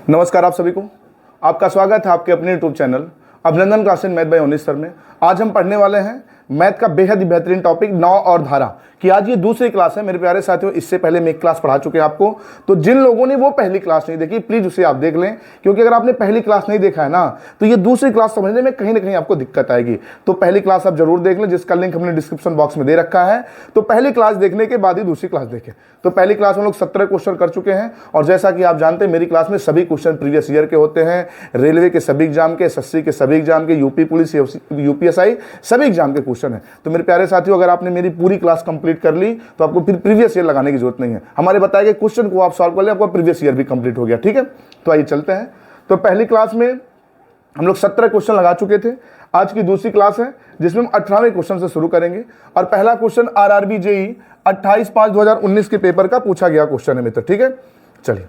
नमस्कार आप सभी को, आपका स्वागत है आपके अपने यूट्यूब चैनल अभिनंदन क्लासेस मैथ बाय ओनिस सर में। आज हम पढ़ने वाले हैं मैथ का बेहद ही बेहतरीन टॉपिक नाव और धारा कि आज ये दूसरी क्लास है मेरे प्यारे साथियों। इससे पहले मैं एक क्लास पढ़ा चुके हैं आपको, तो जिन लोगों ने वो पहली क्लास नहीं देखी प्लीज उसे आप देख लें, क्योंकि अगर आपने पहली क्लास नहीं देखा है ना तो ये दूसरी क्लास समझने में कहीं ना कहीं आपको दिक्कत आएगी। तो पहली क्लास आप जरूर देख लें, जिसका लिंक हमने डिस्क्रिप्शन बॉक्स में दे रखा है। तो पहली क्लास देखने के बाद ही दूसरी क्लास देखें। तो पहली क्लास में लोग 17 क्वेश्चन कर चुके हैं, और जैसा कि आप जानते हैं मेरी क्लास में सभी क्वेश्चन प्रीवियस ईयर के होते हैं, रेलवे के सभी एग्जाम के, एसएससी के सभी एग्जाम के, यूपी पुलिस, यूपीएसआई सभी एग्जाम के क्वेश्चन है। तो मेरे प्यारे साथियों, अगर आपने मेरी पूरी क्लास कंप्लीट कर ली तो आपको फिर प्रीवियस ईयर लगाने की जरूरत नहीं है। हमारे बताए गए क्वेश्चन को आप सॉल्व कर ले, आपका प्रीवियस ईयर भी कंप्लीट हो गया। ठीक है, तो आइए चलते हैं। तो पहली क्लास में हम लोग 17 क्वेश्चन लगा चुके थे। आज की दूसरी क्लास है जिसमें हम 18वें क्वेश्चन से शुरू करेंगे, और पहला क्वेश्चन आरआरबी जेई 28/5/2019 के पेपर का पूछा गया क्वेश्चन है मित्र। ठीक है, चलिए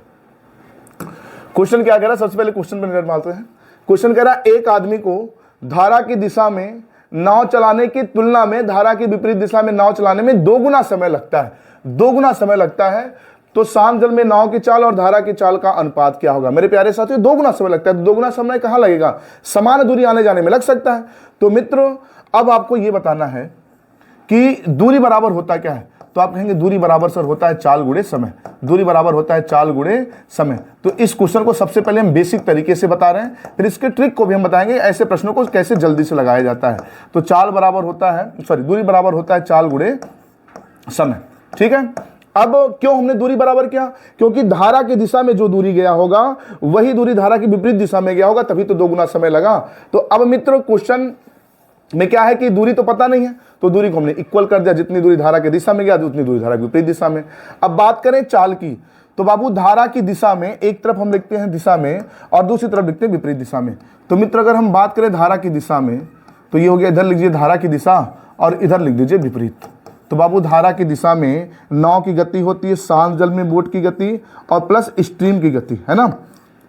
क्वेश्चन क्या कह रहा है, सबसे पहले क्वेश्चन पर नजर मारते हैं। क्वेश्चन कह रहा है एक आदमी को धारा की दिशा में नाव चलाने की तुलना में धारा की विपरीत दिशा में नाव चलाने में 2 गुना समय लगता है। 2 गुना समय लगता है, तो शांत जल में नाव की चाल और धारा की चाल का अनुपात क्या होगा। मेरे प्यारे साथियों, 2 गुना समय लगता है, तो 2 गुना समय कहां लगेगा, समान दूरी आने जाने में लग सकता है। तो मित्रों अब आपको यह बताना है कि दूरी बराबर होता क्या है। तो आप कहेंगे दूरी बराबर सर होता है चाल गुणे समय। दूरी बराबर होता है चाल गुणे समय। तो इस क्वेश्चन को सबसे पहले हम बेसिक तरीके से बता रहे हैं, फिर इसके ट्रिक को भी हम बताएंगे ऐसे प्रश्नों को कैसे जल्दी से लगाया जाता है। तो चाल बराबर होता है, दूरी बराबर होता है चाल गुणे समय। ठीक है, अब क्यों हमने दूरी बराबर किया, क्योंकि धारा की दिशा में जो दूरी गया होगा वही दूरी धारा की विपरीत दिशा में गया होगा, तभी तो 2 गुना समय लगा। तो अब मित्रों क्वेश्चन में क्या है कि दूरी तो पता नहीं है, तो दूरी को हमने इक्वल कर दिया, जितनी दूरी धारा की दिशा में गया उतनी दूरी धारा की विपरीत दिशा में। अब बात करें चाल की, तो बाबू धारा की दिशा में एक तरफ हम लिखते हैं दिशा में और दूसरी तरफ लिखते हैं विपरीत दिशा में। तो मित्र अगर हम बात करें धारा की दिशा में, तो ये हो गया, इधर लिखिए धारा की दिशा और इधर लिख दीजिए विपरीत। तो बाबू धारा की दिशा में नाव की गति होती है शांत जल में बोट की गति और प्लस स्ट्रीम की गति, है ना।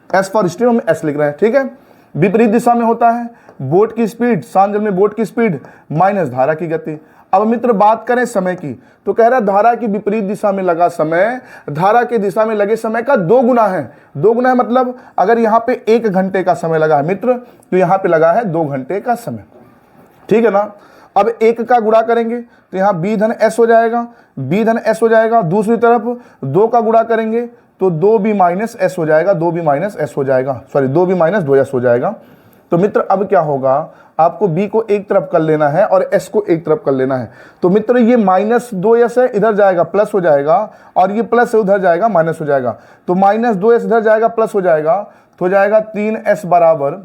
एस फॉर स्ट्रीम हम एस लिख रहे हैं। ठीक है, विपरीत दिशा में होता है बोट की स्पीड, शांत जल में बोट की स्पीड माइनस धारा की गति। अब मित्र बात करें समय की, तो कह रहा है धारा की विपरीत दिशा में लगा समय धारा की दिशा में लगे समय का 2 गुना है। 2 गुना है मतलब अगर यहाँ पे 1 घंटे का समय लगा है मित्र, तो यहाँ पे लगा है 2 घंटे का समय। ठीक है ना। अब 1 का गुणा करेंगे तो यहाँ b धन s हो जाएगा, b धन s हो जाएगा। दूसरी तरफ 2 का गुणा करेंगे तो 2b माइनस s हो जाएगा, 2b माइनस s हो जाएगा, 2b माइनस 2s हो जाएगा। तो मित्र अब क्या होगा, आपको b को एक तरफ कर लेना है और s को एक तरफ कर लेना है। तो मित्र ये माइनस 2s है, इधर जाएगा प्लस हो जाएगा, और ये प्लस है उधर जाएगा माइनस हो जाएगा। तो माइनस 2s इधर जाएगा प्लस हो जाएगा, तो हो जाएगा 3s बराबर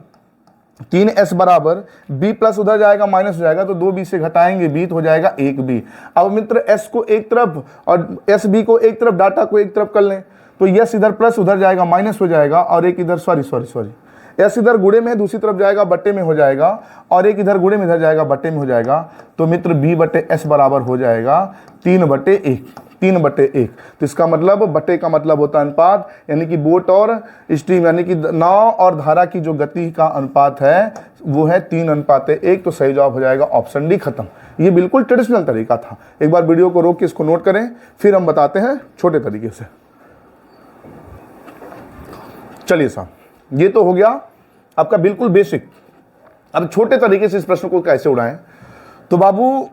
b प्लस उधर जाएगा माइनस हो जाएगा, तो 2b से घटाएंगे b तो हो जाएगा 1b। अब मित्र s को एक तरफ और sb को एक तरफ, डाटा को एक तरफ कर लें, तो यस इधर प्लस उधर जाएगा माइनस हो जाएगा, और एक इधर सॉरी एस इधर गुणे में दूसरी तरफ जाएगा बट्टे में हो जाएगा, और एक इधर गुणे में इधर जाएगा बट्टे में हो जाएगा। तो मित्र b बट्टे s बराबर हो जाएगा 3/1। तो इसका मतलब बट्टे का मतलब होता है अनुपात, यानी कि बोट और स्ट्रीम यानी कि नाव और धारा की जो गति का अनुपात है वो है 3:1। तो सही जवाब हो जाएगा ऑप्शन डी, खत्म। ये बिल्कुल ट्रेडिशनल तरीका था। एक बार वीडियो को रोक के इसको नोट करें, फिर हम बताते हैं छोटे तरीके से। चलिए साहब, ये तो हो गया आपका बिल्कुल बेसिक। अब छोटे तरीके से इस प्रश्न को कैसे उड़ाएं। तो बाबू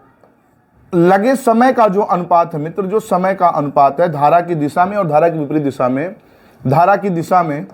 लगे समय का जो अनुपात है मित्र, जो समय का अनुपात है धारा की दिशा में और धारा की विपरीत दिशा में, धारा की दिशा में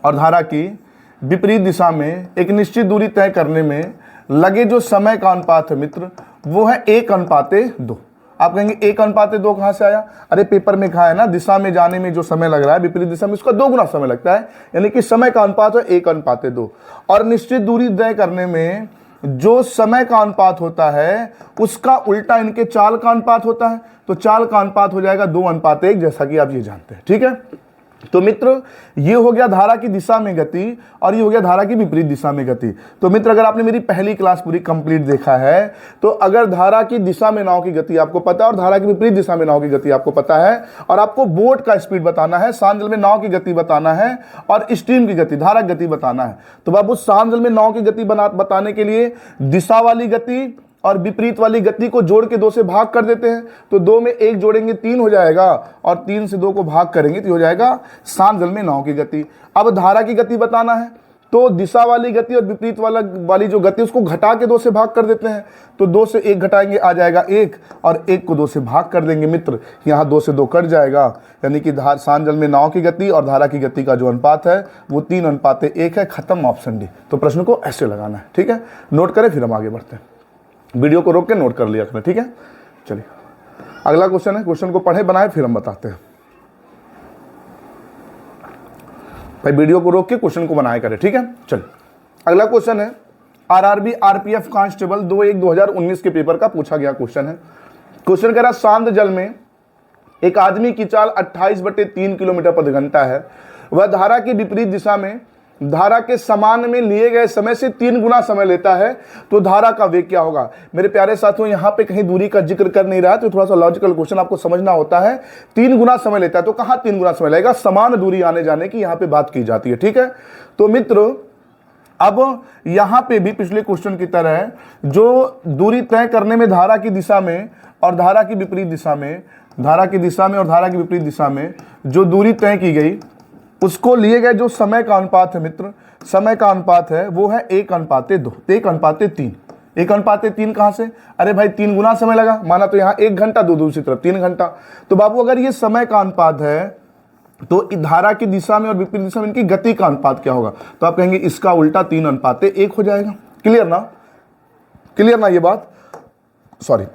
और धारा की विपरीत दिशा में एक निश्चित दूरी तय करने में लगे जो समय का अनुपात है मित्र, वो है 1:2। आप कहेंगे 1:2 कहां से आया, अरे पेपर में कहा है ना, दिशा में जाने में जो समय लग रहा है विपरीत दिशा में उसका 2 गुना समय लगता है, यानी कि समय का अनुपात है 1:2। और निश्चित दूरी तय करने में जो समय का अनुपात होता है उसका उल्टा इनके चाल का अनुपात होता है। तो चाल का अनुपात हो जाएगा 2:1, जैसा कि आप ये जानते हैं। ठीक है, तो मित्र ये हो गया धारा की दिशा में गति और ये हो गया धारा की विपरीत दिशा में गति। तो मित्र अगर आपने मेरी पहली क्लास पूरी कंप्लीट देखा है, तो अगर धारा की दिशा में नाव की गति आपको पता है और धारा की विपरीत दिशा में नाव की गति आपको पता है, और आपको बोट का स्पीड बताना है, शांत जल में नाव की गति बताना है, और स्ट्रीम की गति धारा गति बताना है। तो बाबू शांत जल में नाव की गति बताने के लिए दिशा वाली गति और विपरीत वाली गति को जोड़ के 2 से भाग कर देते हैं, तो 2 में 1 जोड़ेंगे 3 हो जाएगा, और 3 से 2 को भाग करेंगे तो हो जाएगा शांत जल में नाव की गति। अब धारा की गति बताना है, तो दिशा वाली गति और विपरीत वाली जो गति उसको घटा के 2 से भाग कर देते हैं, तो 2 से 1 घटाएंगे आ जाएगा 1, और 1 को 2 से भाग कर देंगे मित्र, यहाँ 2 से 2 कट जाएगा, यानी कि शांत जल में नाव की गति और धारा की गति का जो अनुपात है वो 3:1 है। खत्म, ऑप्शन डी। तो प्रश्न को ऐसे लगाना है, ठीक है, नोट करें फिर हम आगे बढ़ते हैं। वीडियो को रोक के नोट कर लिया करें, ठीक है। चलिए अगला क्वेश्चन है, क्वेश्चन को पढ़े बनाए फिर हम बताते हैं। भाई वीडियो को रोक के क्वेश्चन को बनाया करें, ठीक है। चलिए अगला क्वेश्चन है, आरआरबी आरपीएफ कांस्टेबल 2/1/2019 के पेपर का पूछा गया क्वेश्चन है। क्वेश्चन कह रहा शांत जल में एक आदमी की चाल 28/3 किलोमीटर प्रति घंटा है, वह धारा की विपरीत दिशा में धारा के समान में लिए गए समय से 3 गुना समय लेता है, तो धारा का वेग क्या होगा। मेरे प्यारे साथियों, यहाँ पे कहीं दूरी का जिक्र कर नहीं रहा है, तो थोड़ा सा लॉजिकल क्वेश्चन आपको समझना होता है। 3 गुना समय लेता है, तो कहाँ 3 गुना समय लगेगा, समान दूरी आने जाने की यहाँ पे बात की जाती है, ठीक है। तो मित्र अब यहाँ पे भी पिछले क्वेश्चन की तरह जो दूरी तय करने में धारा की दिशा में और धारा की विपरीत दिशा में, धारा की दिशा में और धारा की विपरीत दिशा में जो दूरी तय की गई उसको लिए गए जो समय का अनुपात है मित्र, समय का अनुपात है वो है 1:2, 1:3। 1:3 कहाँ से, अरे भाई 3 गुना समय लगा, माना तो यहाँ 1 घंटा, दूसरी तरफ 3 घंटा। तो बाबू अगर ये समय का अनुपात है तो धारा की दिशा में और विपरीत दिशा में इनकी गति का अनुपात क्या होगा, तो आप कहेंगे इसका उल्टा 3:1 हो जाएगा। क्लियर ना, क्लियर ना ये बात, सॉरी।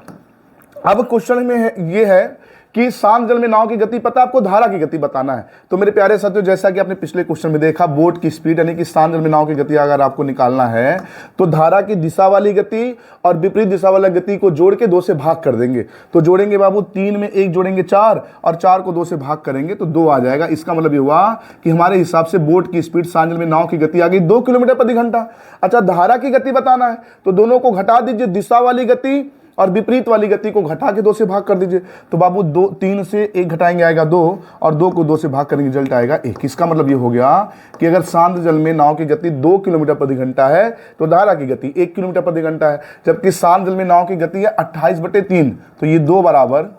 अब क्वेश्चन में ये है कि शांत जल में नाव की गति पता, आपको धारा की गति बताना है। तो मेरे प्यारे साथियों, जैसा कि आपने पिछले क्वेश्चन में देखा, बोट की स्पीड यानी कि शांत जल में नाव की गति अगर आपको निकालना है तो धारा की दिशा वाली गति और विपरीत दिशा वाली गति को जोड़ के 2 से भाग कर देंगे। तो जोड़ेंगे बाबू, 3 में 1 जोड़ेंगे 4, और 4 को 2 से भाग करेंगे तो 2 आ जाएगा। इसका मतलब ये हुआ कि हमारे हिसाब से बोट की स्पीड शांत जल में नाव की गति आ गई 2 किलोमीटर प्रति घंटा। अच्छा, धारा की गति बताना है तो दोनों को घटा दीजिए, दिशा वाली गति और विपरीत वाली गति को घटा के 2 से भाग कर दीजिए। तो बाबू 3 से 1 घटाएंगे आएगा 2, और 2 को 2 से भाग करेंगे रिजल्ट आएगा 1। इसका मतलब ये हो गया कि अगर शांत जल में नाव की गति 2 किलोमीटर प्रति घंटा है तो धारा की गति 1 किलोमीटर प्रति घंटा है, जबकि शांत जल में नाव की गति है 28/3। तो ये 2 बराबर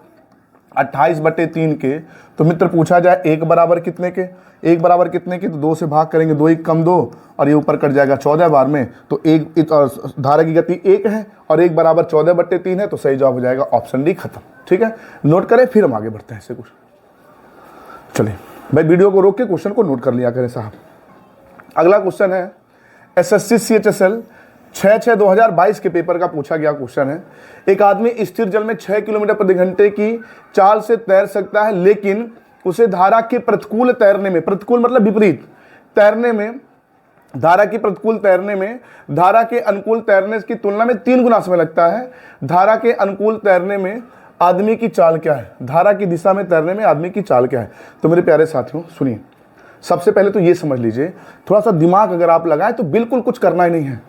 28/3 के, तो मित्र पूछा जाए 1 बराबर कितने के, 1 बराबर कितने के, तो 2 से भाग करेंगे, 2 1 कम 2, और ये ऊपर कट जाएगा 14 बार में। तो 1 धारा की गति 1 है और 1 बराबर 14/3 है, तो सही जवाब हो जाएगा ऑप्शन डी। खत्म, ठीक है, नोट करें फिर हम आगे बढ़ते हैं ऐसे कुछ। चलिए भाई वीडियो को रोक के क्वेश्चन को नोट कर लिया करें साहब। अगला क्वेश्चन है एसएससी CHSL 6/6/2022 के पेपर का पूछा गया क्वेश्चन है। एक आदमी स्थिर जल में 6 किलोमीटर प्रति घंटे की चाल से तैर सकता है, लेकिन उसे धारा के प्रतिकूल तैरने में, प्रतिकूल मतलब विपरीत तैरने में, धारा की प्रतिकूल तैरने में धारा के अनुकूल तैरने की तुलना में 3 गुना समय लगता है। धारा के अनुकूल तैरने में आदमी की चाल क्या है, धारा की दिशा में तैरने में आदमी की चाल क्या है। तो मेरे प्यारे साथियों सुनिए, सबसे पहले तो ये समझ लीजिए, थोड़ा सा दिमाग अगर आप लगाएं तो बिल्कुल कुछ करना ही नहीं है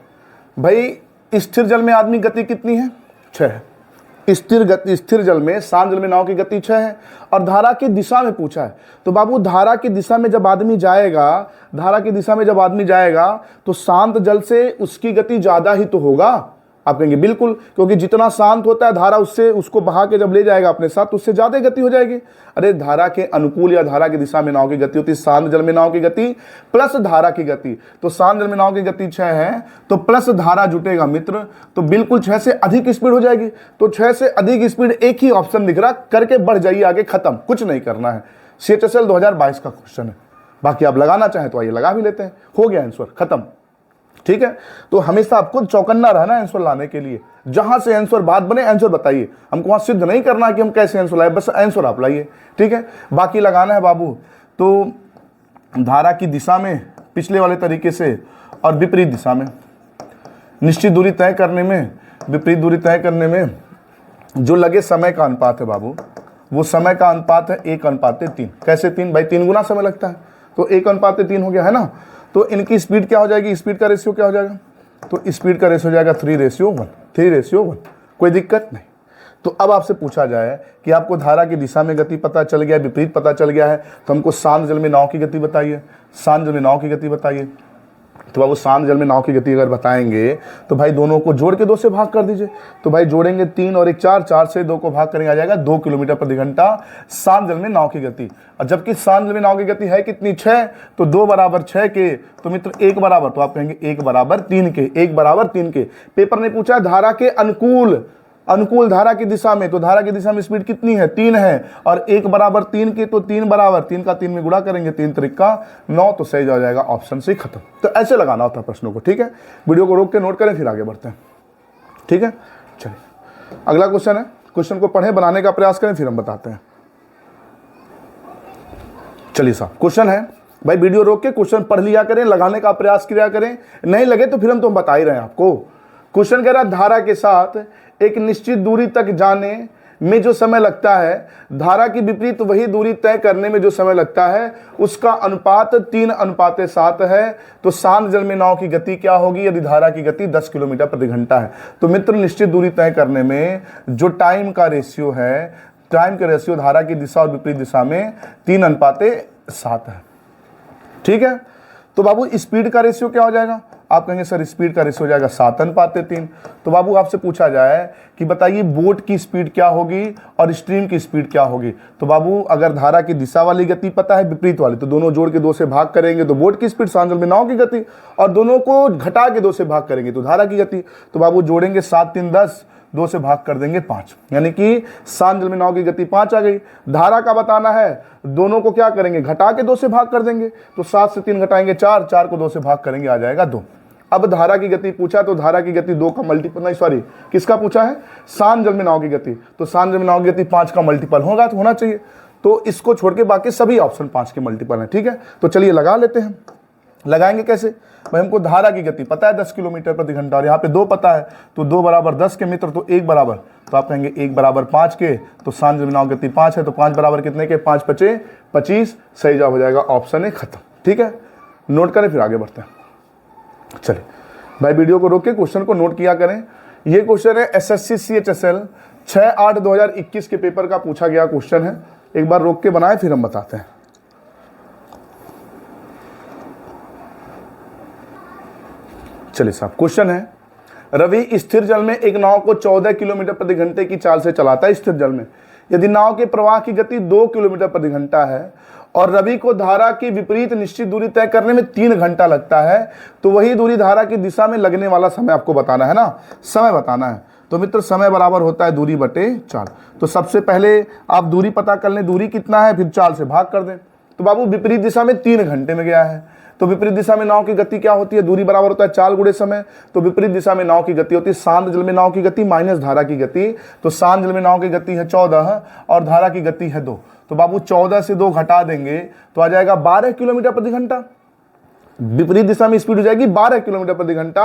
भाई। स्थिर जल में आदमी गति कितनी है, 6। स्थिर जल में, शांत जल में नाव की गति 6 है, और धारा की दिशा में पूछा है। तो बाबू धारा की दिशा में जब आदमी जाएगा, धारा की दिशा में जब आदमी जाएगा तो शांत जल से उसकी गति ज्यादा ही तो होगा। आप कहेंगे बिल्कुल, क्योंकि जितना शांत होता है धारा उससे, उसको बहा के जब ले जाएगा अपने साथ तो उससे ज्यादा गति हो जाएगी। अरे धारा के अनुकूल या धारा की दिशा में नाव की गति होती है शांत जल में नाव की गति प्लस धारा की गति। तो शांत जल में नाव की गति 6 है तो प्लस धारा जुटेगा मित्र, तो बिल्कुल 6 से अधिक स्पीड हो जाएगी। तो 6 से अधिक स्पीड, एक ही ऑप्शन दिख रहा, करके बढ़ जाइए आगे, खत्म, कुछ नहीं करना है। CHSL 2022 का क्वेश्चन है, बाकी आप लगाना चाहें तो आइए लगा भी लेते हैं, हो गया आंसर, खत्म, ठीक है। तो हमेशा आपको चौकन्ना रहना आंसर लाने के लिए, जहां से आंसर बात बने आंसर बताइए, हमको वहां सिद्ध नहीं करना कि हम कैसे आंसर लाए, बस आंसर आप लाइए, ठीक है। बाकी लगाना है बाबू तो धारा की दिशा में पिछले वाले तरीके से और विपरीत दिशा में, निश्चित दूरी तय करने में, विपरीत दूरी तय करने में जो लगे समय का अनुपात है बाबू, वो समय का अनुपात है 1:3। कैसे 3 भाई, 3 गुना समय लगता है, तो 1:3 हो गया है ना। तो इनकी स्पीड क्या हो जाएगी, स्पीड का रेशियो क्या हो जाएगा, तो स्पीड का रेशियो हो जाएगा 3:1, 3:1, कोई दिक्कत नहीं। तो अब आपसे पूछा जाए कि आपको धारा की दिशा में गति पता चल गया, विपरीत पता चल गया है, तो हमको शांत जल में नाव की गति बताइए, शांत जल में नाव की गति बताइए। तो बाबू शांत जल में नाव की गति अगर बताएंगे तो भाई दोनों को जोड़ के 2 से भाग कर दीजिए। तो भाई जोड़ेंगे 3 और 1 4, 4 से 2 को भाग करेंगे, आ जाएगा 2 किलोमीटर प्रति घंटा शांत जल में नाव की गति। और जबकि शांत जल में नाव की गति है कितनी, 6, तो 2 बराबर 6 के, तो मित्र 1 बराबर, तो आप कहेंगे 1 बराबर 3 के, 1 बराबर 3 के। पेपर ने पूछा धारा के अनुकूल धारा की दिशा में, तो धारा की दिशा में स्पीड कितनी है, 3 है, और 1 बराबर 3 के, तो 3 बराबर 3 का 3 में गुणा करेंगे, 3 त्रिका 9, तो सही हो जाएगा ऑप्शन से खत्म। तो ऐसे लगाना होता है प्रश्नों को, ठीक है। वीडियो को रोक के नोट करें, फिर आगे बढ़ते हैं, ठीक है। चलिए अगला क्वेश्चन है, क्वेश्चन को पढ़ें, बनाने का प्रयास करें, फिर हम बताते हैं। चलिए साहब, क्वेश्चन है भाई, वीडियो रोक के क्वेश्चन पढ़ लिया करें, लगाने का प्रयास किया करें, नहीं लगे तो फिर हम तो बता ही रहे हैं आपको। क्वेश्चन कह रहा है धारा के साथ एक निश्चित दूरी तक जाने में जो समय लगता है, धारा की विपरीत वही दूरी तय करने में जो समय लगता है, उसका अनुपात 3:7 है। तो शांत जल में नाव की गति क्या होगी यदि धारा की गति 10 किलोमीटर प्रति घंटा है। तो मित्र निश्चित दूरी तय करने में जो टाइम का रेशियो है, टाइम का रेशियो धारा की दिशा और विपरीत दिशा में 3:7 है, ठीक है। तो बाबू स्पीड का रेशियो क्या हो जाएगा, आप कहेंगे सर स्पीड का रेशियो हो जाएगा 7:3। तो बाबू आपसे पूछा जाए कि बताइए बोट की स्पीड क्या होगी और स्ट्रीम की स्पीड क्या होगी। तो बाबू अगर धारा की दिशा वाली गति पता है, विपरीत वाली, तो दोनों जोड़ के 2 से भाग करेंगे तो बोट की स्पीड, शांत जल में नाव की गति, और दोनों को घटा के 2 से भाग करेंगे तो धारा की गति। तो बाबू जोड़ेंगे 7 3 10, 2 से भाग कर देंगे 5, यानी कि शांत जल में नाव की गति 5 आ गई। धारा का बताना है, दोनों को क्या करेंगे, घटा के 2 से भाग कर देंगे, तो 7 से 3 घटाएंगे 4, 4 को 2 से भाग करेंगे, आ जाएगा 2। अब धारा की गति पूछा, तो धारा की गति 2 का मल्टीपल, नहीं सॉरी किसका पूछा है, शांत जल में नाव की गति, तो शांत जल में नाव की गति 5 का मल्टीपल होगा, तो होना चाहिए। तो इसको छोड़ के बाकी सभी ऑप्शन 5 के मल्टीपल हैं, ठीक है। तो चलिए लगा लेते हैं। लगाएंगे कैसे भाई, हमको धारा की गति पता है 10 किलोमीटर प्रति घंटा, और यहाँ पे 2 पता है, तो 2 बराबर 10 के मित्र, तो 1 बराबर, तो आप कहेंगे 1 बराबर 5 के, तो शांत जल में नाव की गति 5 है, तो 5 बराबर कितने के, 5 5 25, सही जवाब हो जाएगा ऑप्शन है खत्म, ठीक है। नोट करें, फिर आगे बढ़ते हैं। चलिए भाई वीडियो को रोक के क्वेश्चन को नोट किया करें। ये क्वेश्चन है एसएससी CHSL 6/8/2021 के पेपर का पूछा गया क्वेश्चन है। एक बार रोक के बनाए, फिर हम बताते हैं। चलिए साहब, क्वेश्चन है रवि स्थिर जल में एक नाव को 14 किलोमीटर प्रति घंटे की चाल से चलाता है स्थिर जल में। यदि नाव के प्रवाह की गति 2 किलोमीटर प्रति घंटा है और रवि को धारा की विपरीत निश्चित दूरी तय करने में 3 घंटा लगता है, तो वही दूरी धारा की दिशा में लगने वाला समय आपको बताना है ना, समय बताना है। तो मित्र समय बराबर होता है दूरी बटे चाल। तो सबसे पहले आप दूरी पता कर लें, दूरी कितना है, फिर चाल से भाग कर दें। तो बाबू विपरीत दिशा में 3 घंटे में गया है, तो विपरीत दिशा में नाव की गति क्या होती है, दूरी बराबर होता है चाल गुणे समय। तो विपरीत दिशा में नाव की गति होती है शांत जल में नाव की गति माइनस धारा की गति। तो शांत जल में नाव की गति है 14 और धारा की गति है 2। तो बाबू 14 से 2 घटा देंगे तो आ जाएगा 12 किलोमीटर प्रति घंटा। विपरीत दिशा में स्पीड हो जाएगी 12 किलोमीटर प्रति घंटा,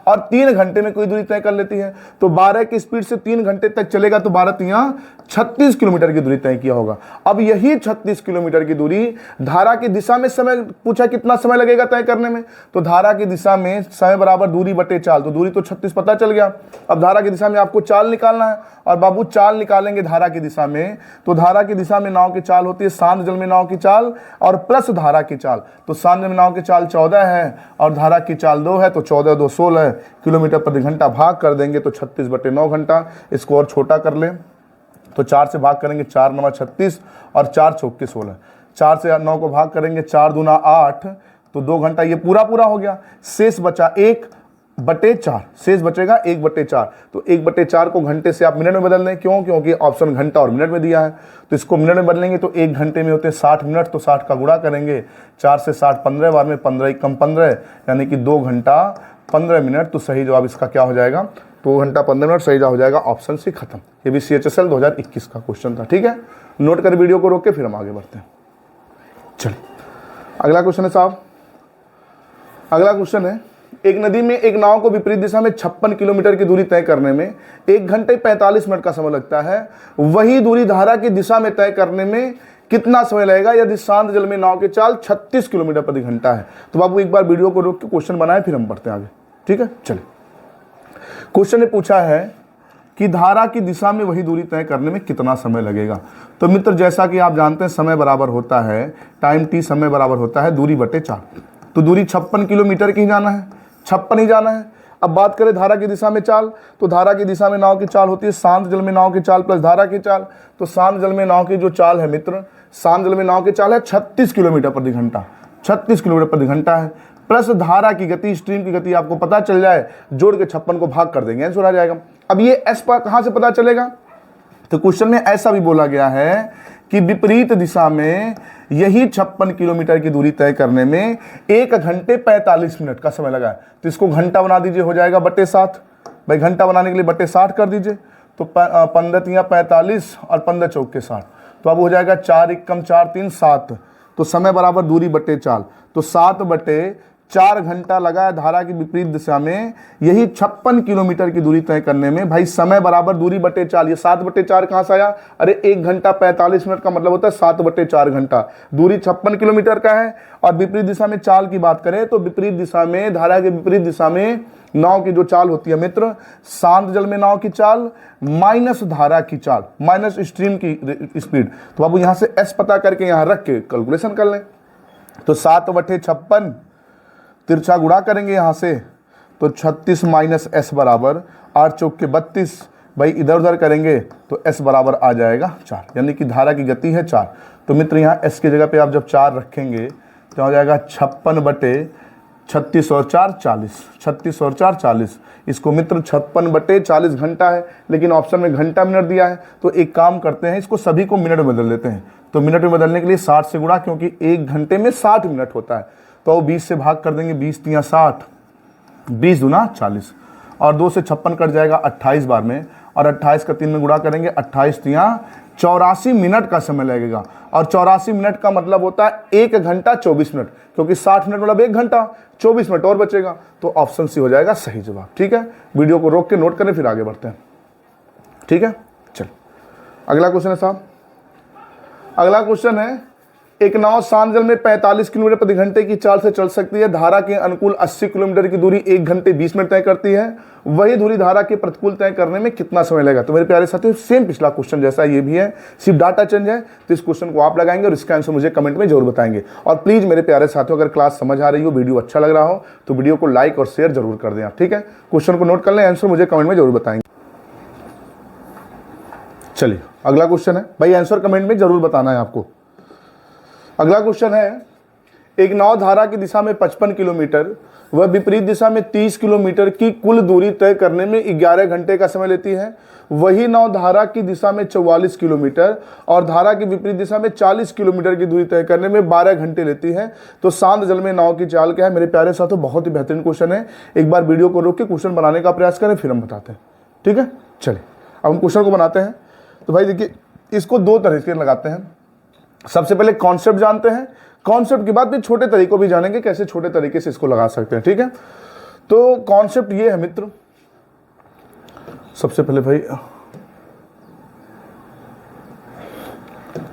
और 3 घंटे में कोई दूरी तय कर लेती है। तो 12 की स्पीड से 3 घंटे तक चलेगा, तो 12 3 36 किलोमीटर की दूरी तय किया होगा। अब यही 36 किलोमीटर की दूरी धारा की दिशा में समय पूछा कितना समय लगेगा तय करने में, तो धारा की दिशा में समय बराबर दूरी बटे चाल। तो दूरी तो 36 पता चल गया। अब धारा की दिशा में आपको चाल निकालना है, और बाबू चाल निकालेंगे धारा की दिशा में, तो धारा की दिशा में नाव की चाल होती है शांत जल में नाव की चाल और प्लस धारा की चाल। तो शांत जल में नाव की चाल 14 है और धारा की चाल 2 है, तो 14 2 16 किलोमीटर प्रति घंटा, भाग कर देंगे तो 36 बटे 9 घंटा। इसको और छोटा कर लें तो 4 से भाग करेंगे, 4 9 36 और 4 चौके 16। 4 से 9 को भाग करेंगे, 4 दूना 8, तो 2 घंटा ये पूरा हो गया। शेष बचा 1 बटे 4, शेष बचेगा 1 बटे 4। तो 1 बटे 4 को घंटे से आप मिनट में बदल लें, क्यों, क्योंकि ऑप्शन घंटा और मिनट में दिया है। तो इसको मिनट में बदलेंगे तो 1 घंटे में होते हैं 60 मिनट, तो 60 का गुणा करेंगे, 4 से 60 15 बार में 15 1 कम 15, यानी कि 2 घंटा 15 मिनट। तो सही जवाब इसका क्या हो जाएगा, 2 घंटा 15 मिनट, सही जवाब हो जाएगा ऑप्शन सी खत्म। ये भी CHSL 2021 का क्वेश्चन था, ठीक है। नोट कर वीडियो को रोक के फिर हम आगे बढ़ते हैं। चलिए अगला क्वेश्चन है साहब, अगला क्वेश्चन है एक नदी में एक नाव को विपरीत दिशा में 56 किलोमीटर की दूरी तय करने में 1 घंटे 45 मिनट का समय लगता है, वही दूरी धारा की दिशा में तय करने में कितना समय लगेगा यदि शांत जल में नाव की चाल 36 किलोमीटर प्रति घंटा है। तो बाबू एक बार वीडियो को रोक के क्वेश्चन बनाए, फिर हम बढ़ते हैं आगे, ठीक है। चलिए क्वेश्चन ने पूछा है कि धारा की दिशा में वही दूरी तय करने में कितना समय लगेगा। तो मित्र जैसा कि आप जानते हैं समय बराबर होता है टाइम t, समय बराबर होता है दूरी बटे चाल। तो दूरी 56 किलोमीटर की ही जाना है, 56 ही जाना है। अब बात करें धारा की दिशा में चाल, तो धारा की दिशा में नाव की चाल होती है शांत जल में नाव की चाल प्लस धारा की चाल। तो शांत जल में नाव की जो चाल है मित्र, शांत जल में नाव की चाल है 36 किलोमीटर प्रति घंटा, 36 किलोमीटर प्रति घंटा है, प्लस धारा की गति, स्ट्रीम की गति आपको पता चल जाए, जोड़ के 56 को भाग कर देंगे, आंसर आ जाएगा। अब ये एस पर कहां से पता चलेगा, तो क्वेश्चन में ऐसा भी बोला गया है कि विपरीत दिशा में यही 56 किलोमीटर की दूरी तय करने में 1 घंटे 45 मिनट का समय लगा है। तो इसको घंटा बना दीजिए, हो जाएगा बटे 7। भाई घंटा बनाने के लिए बटे 60 कर दीजिए, तो 15 45 और 15 चौके 60, तो अब हो जाएगा 4 एकम 4 3 7। तो समय बराबर दूरी बटे चाल, तो 7 बटे 4 घंटा लगा है धारा की विपरीत दिशा में यही 56 किलोमीटर की दूरी तय करने में। भाई समय बराबर दूरी बटे चाल, ये 7 बटे 4 कहां से आया, अरे 1 घंटा 45 मिनट का मतलब होता है 7 बटे 4 घंटा। दूरी 56 किलोमीटर का है। और विपरीत दिशा में चाल की बात करें तो विपरीत दिशा में, धारा के विपरीत दिशा में नाव की जो चाल होती है मित्र, शांत जल में नाव की चाल माइनस धारा की चाल माइनस स्ट्रीम की स्पीड। तो अब यहां से एस पता करके यहां रख के कैलकुलेशन कर लें। तो 7 बटे 56 तिरछा गुणा करेंगे यहाँ से, तो 36 माइनस एस बराबर 8 चौके 32। भाई इधर उधर करेंगे तो एस बराबर आ जाएगा 4, यानी कि धारा की गति है 4। तो मित्र यहाँ एस की जगह पे आप जब 4 रखेंगे तो हो जाएगा 56 बटे 36 और 4 40, 36 और 4 40। इसको मित्र 56 बटे 40 घंटा है, लेकिन ऑप्शन में घंटा मिनट दिया है। तो एक काम करते हैं, इसको सभी को मिनट में बदल लेते हैं। तो मिनट में बदलने के लिए 60 से गुणा, क्योंकि 1 घंटे में 60 मिनट होता है, तो 20 से भाग कर देंगे, 20 तिया 60, 20 दूना 40, और 2 से 56 कट जाएगा 28 बार में, और 28 का 3 में गुणा करेंगे, 28 तिया 84 मिनट का समय लगेगा। और 84 मिनट का मतलब होता है 1 घंटा 24 मिनट, क्योंकि 60 मिनट मतलब 1 घंटा, 24 मिनट और बचेगा। तो ऑप्शन सी हो जाएगा सही जवाब। ठीक है, वीडियो को रोक के नोट करें, फिर आगे बढ़ते हैं। ठीक है, चल अगला क्वेश्चन है साहब। अगला क्वेश्चन है, एक नाव शांत जल में 45 किलोमीटर प्रति घंटे की चाल से चल सकती है। धारा के अनुकूल 80 किलोमीटर की दूरी 1 घंटे 20 मिनट तय करती है। वही दूरी धारा के प्रतिकूल तय करने में कितना समय लगेगा। तो मेरे प्यारे साथियों, सेम पिछला क्वेश्चन जैसा ये भी है, सिर्फ डाटा चेंज है। तो इस क्वेश्चन को आप लगाएंगे और इसका आंसर मुझे कमेंट में जरूर बताएंगे। और प्लीज मेरे प्यारे साथियों, अगर क्लास समझ आ रही हो, वीडियो अच्छा लग रहा हो, तो वीडियो को लाइक और शेयर जरूर कर दें। ठीक है, क्वेश्चन को नोट कर लें, आंसर मुझे कमेंट में जरूर बताएंगे। चलिए अगला क्वेश्चन है, भाई आंसर कमेंट में जरूर बताना है आपको। अगला क्वेश्चन है, एक नाव धारा की दिशा में 55 किलोमीटर व विपरीत दिशा में 30 किलोमीटर की कुल दूरी तय करने में 11 घंटे का समय लेती है। वही नाव धारा की दिशा में 44 किलोमीटर और धारा की विपरीत दिशा में 40 किलोमीटर की दूरी तय करने में 12 घंटे लेती है। तो शांत जल में नाव की चाल क्या है। मेरे प्यारे साथियों, बहुत ही बेहतरीन क्वेश्चन है। एक बार वीडियो को रोक के क्वेश्चन बनाने का प्रयास करें, फिर हम बताते हैं। ठीक है, चलिए अब हम क्वेश्चन को बनाते हैं। तो भाई देखिए, इसको 2 तरह से लगाते हैं। सबसे पहले कॉन्सेप्ट जानते हैं, कॉन्सेप्ट के बाद भी छोटे तरीकों भी जानेंगे, कैसे छोटे तरीके से इसको लगा सकते हैं। ठीक है, तो कॉन्सेप्ट ये है मित्र, सबसे पहले भाई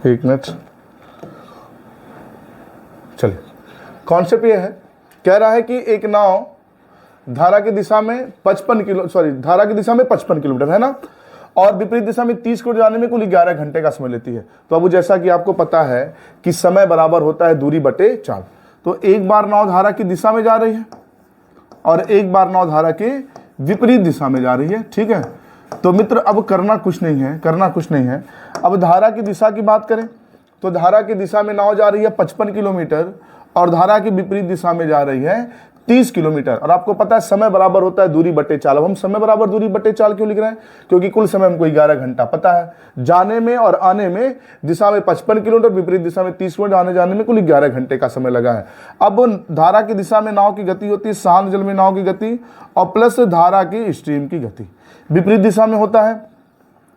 एक मिनट, चलिए कॉन्सेप्ट ये है, कह रहा है कि एक नाव धारा की दिशा में 55 किलोमीटर है ना, और विपरीत दिशा में 30 किलोमीटर जाने में कुल 11 घंटे का समय लेती है। तो अब जैसा कि आपको पता है कि समय बराबर होता है दूरी बटे चाल। तो एक बार नाव धारा की दिशा में जा रही है और एक बार नाव धारा के विपरीत दिशा में जा रही है। ठीक है, तो मित्र अब करना कुछ नहीं है। अब धारा की दिशा की बात करें तो धारा की दिशा में नाव जा रही है 55 किलोमीटर और धारा की विपरीत दिशा में जा रही है 30 किलोमीटर। और आपको पता है समय बराबर होता है दूरी बटे चाल। अब हम समय बराबर दूरी बटे चाल क्यों लिख रहे हैं, क्योंकि कुल समय हमको 11 घंटा पता है। जाने में और आने में दिशा में 55 किलोमीटर, विपरीत दिशा में 30 किलोमीटर, आने जाने में कुल 11 घंटे का समय लगा है। अब धारा की दिशा में नाव की गति होती है शांत जल में नाव की गति और प्लस धारा की स्ट्रीम की गति। विपरीत दिशा में होता है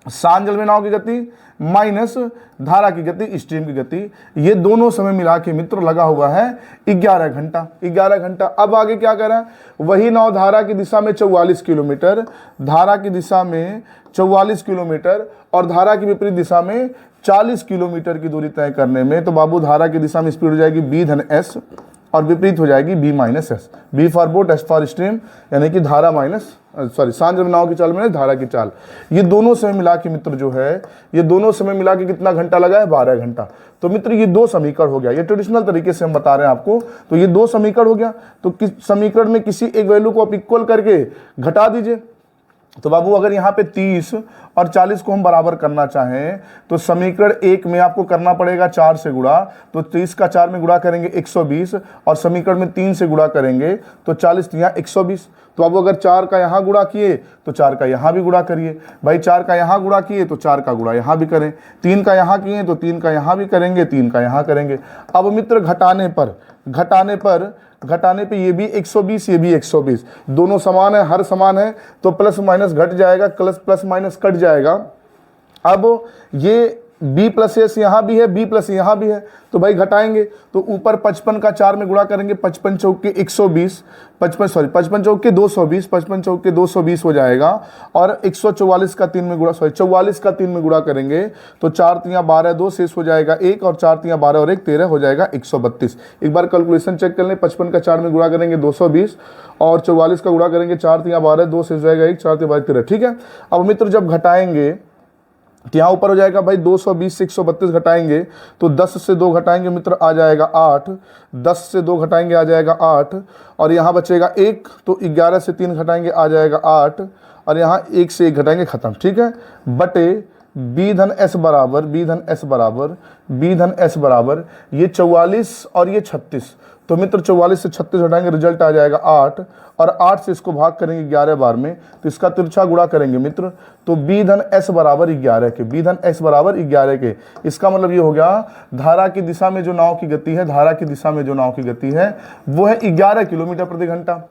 शांत जल में नाव की गति माइनस धारा की गति, स्ट्रीम की गति। ये दोनों समय मिला के मित्र लगा हुआ है 11 घंटा। अब आगे क्या कर रहा है, वही नाव धारा की दिशा में 44 किलोमीटर, धारा की दिशा में 44 किलोमीटर और धारा की विपरीत दिशा में 40 किलोमीटर की दूरी तय करने में। तो बाबू धारा की दिशा में स्पीड हो जाएगी b धन s और विपरीत हो जाएगी B minus S. B for boat, S for stream, यानी कि धारा माइनस सांझ नाव की चाल में धारा की चाल। ये दोनों समय मिला के मित्र जो है, ये दोनों समय मिला के कितना घंटा लगा है, 12 घंटा। तो मित्र ये दो समीकरण हो गया, ये ट्रेडिशनल तरीके से हम बता रहे हैं आपको। तो ये दो समीकरण हो गया। तो किस समीकरण में किसी एक वैल्यू को आप इक्वल करके घटा दीजिए। तो बाबू अगर यहाँ पे 30 और 40 को हम बराबर करना चाहें तो समीकरण 1 में आपको करना पड़ेगा 4 से गुणा, तो 30 का 4 में गुणा करेंगे 120, और समीकरण में 3 से गुणा करेंगे तो 40 यहाँ 120। तो अब अगर 4 का यहाँ गुणा किए तो 4 का यहाँ भी गुणा करिए भाई, 4 का यहाँ गुणा किए तो 4 का गुणा यहाँ भी करें, 3 का यहाँ किए तो 3 का यहाँ भी करेंगे, 3 का यहाँ करेंगे। अब मित्र घटाने पे ये भी 120, ये भी 120, दोनों समान है, हर समान है, तो प्लस माइनस घट जाएगा, प्लस माइनस कट जाएगा। अब ये b प्लस एस यहाँ भी है, b प्लस यहाँ भी है, तो भाई घटाएंगे तो ऊपर 55 का 4 में गुणा करेंगे, 55 चौके 120, 55 चौके 220, 55 चौके 220 हो जाएगा, और 144 का 3 में गुणा 44 का 3 में गुणा करेंगे तो 4 3 12, 2 शेष हो जाएगा 1, और 4 3 12 और 1 13 हो जाएगा 132। एक बार कैलकुलेशन चेक कर लें, 55 का 4 में गुणा करेंगे 220, और 44 का गुणा करेंगे 4 3 12, 2 शेष हो जाएगा 1, 4 3 12 13। ठीक है। अब मित्र जब घटाएंगे तो यहाँ ऊपर हो जाएगा भाई 220 से 132 घटाएंगे तो 10 से 2 घटाएंगे मित्र आ जाएगा 8, 10 से 2 घटाएंगे आ जाएगा 8, और यहाँ बचेगा 1, तो 11 से 3 घटाएंगे आ जाएगा 8, और यहाँ 1 से 1 घटाएंगे, खत्म। ठीक है। बटे बी धन एस बराबर ये 44 और ये 36, तो मित्र 44 से 36 हटाएंगे, रिजल्ट आ जाएगा 8, और 8 से इसको भाग करेंगे 11 बार में, तो इसका तिरछा गुणा करेंगे मित्र, तो बी धन एस बराबर 11 के, बी धन एस बराबर 11 के। इसका मतलब ये हो गया धारा की दिशा में जो नाव की गति है, धारा की दिशा में जो नाव की गति है वो है 11 किलोमीटर प्रति घंटा।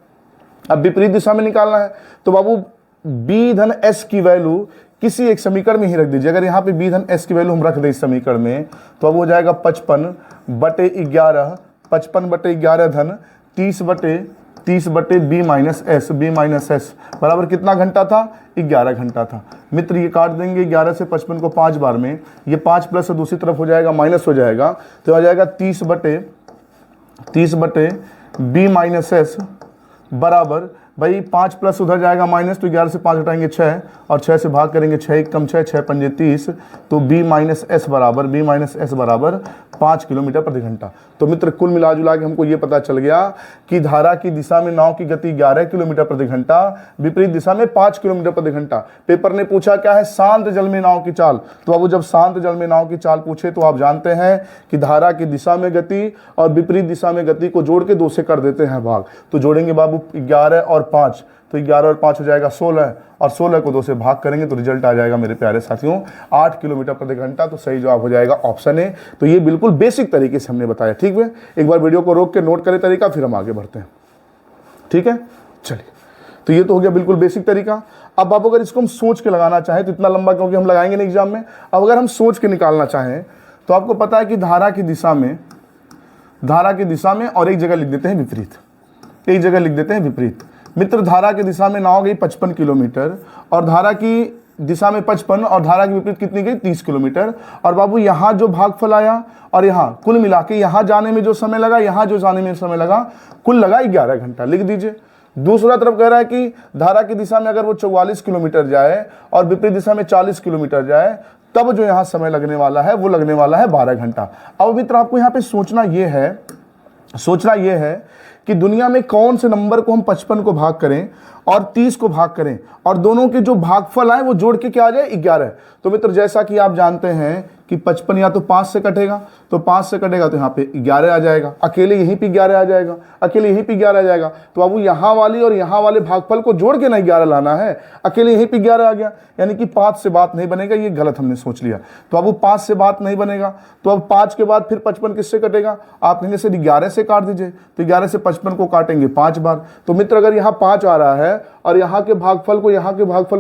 अब विपरीत दिशा में निकालना है, तो बाबू बी धन एस की वैल्यू किसी एक समीकरण में ही रख दीजिए। अगर यहाँ पे बी धन एस की वैल्यू हम रख दें इस समीकरण में, तो अब हो जाएगा 55 बटे 11, 55 बटे 11 धन 30 बटे बी माइनस एस बराबर कितना घंटा था, 11 घंटा था। मित्र ये काट देंगे 11 से 55 को 5 बार में, ये 5 प्लस से दूसरी तरफ हो जाएगा माइनस हो जाएगा, तो आ जाएगा 30 बटे बी माइनस एस बराबर भाई 5 प्लस उधर जाएगा माइनस, तो 11 से 5 हटाएंगे 6, और 6 से भाग करेंगे 6 1 कम 6, 6 पंजे 30, तो बी माइनस एस बराबर 5 किलोमीटर प्रति घंटा। तो मित्र कुल मिला जुला के हमको ये पता चल गया कि धारा की दिशा में नाव की गति 11 किलोमीटर प्रति घंटा, विपरीत दिशा में 5 किलोमीटर प्रति घंटा। पेपर ने पूछा क्या है, शांत जल में नाव की चाल। तो अब जब शांत जल में नाव की चाल पूछे तो आप जानते हैं कि धारा की दिशा में गति और विपरीत दिशा में गति को जोड़ के 2 से कर देते हैं भाग। तो जोड़ेंगे बाबू 11 और 5, तो 11 और 5 हो जाएगा 16, और 16 को 2 से भाग करेंगे तो रिजल्ट आ जाएगा मेरे प्यारे साथियों 8 किलोमीटर प्रति घंटा। तो सही जवाब हो जाएगा ऑप्शन ए। तो ये बिल्कुल बेसिक तरीके से हमने बताया। ठीक है, एक बार वीडियो को रोक के नोट करें तरीका, फिर हम आगे बढ़ते हैं। ठीक है, चलिए। तो ये तो हो गया बिल्कुल बेसिक तरीका। अब अगर इसको हम सोच के लगाना चाहें तो इतना लंबा क्योंकि हम लगाएंगे नहीं एग्जाम में। अब अगर हम सोच के निकालना चाहें तो आपको पता है कि धारा की दिशा में और एक जगह लिख देते हैं विपरीत, मित्र धारा की दिशा में नाव गई 55 किलोमीटर, और धारा की दिशा में 55, और धारा की विपरीत कितनी गई 30 किलोमीटर। और बाबू यहाँ जो भागफल आया और यहाँ कुल मिला के यहाँ जाने में जो समय लगा, यहाँ जो जाने में समय लगा, कुल लगा 11 घंटा। लिख दीजिए। दूसरा तरफ कह रहा है कि धारा की दिशा में अगर वो 44 किलोमीटर जाए और विपरीत दिशा में 40 किलोमीटर जाए, तब जो यहाँ समय लगने वाला है वो लगने वाला है 12 घंटा। अब मित्र आपको यहाँ पे सोचना ये है कि दुनिया में कौन से नंबर को हम 55 को भाग करें और 30 को भाग करें, और दोनों के जो भागफल आए वो जोड़ के क्या आ जाए 11। तो मित्र जैसा कि आप जानते हैं कि 55 या तो 5 से कटेगा, तो 5 से कटेगा तो यहाँ पे 11 आ जाएगा, अकेले यहीं पे 11 आ जाएगा, तो अब यहाँ वाली और यहाँ वाले भागफल को जोड़ के नहीं 11 लाना है, अकेले यहीं पे 11 आ गया, यानी कि 5 से बात नहीं बनेगा। ये गलत हमने सोच लिया। तो अब 5 से बात नहीं बनेगा, तो अब 5 के बाद फिर 55 किससे कटेगा, आप कहेंगे सर 11 से काट दीजिए, तो 11 से 55 को काटेंगे 5 बार। तो मित्र अगर यहाँ 5 आ रहा है और यहाँ के भागफल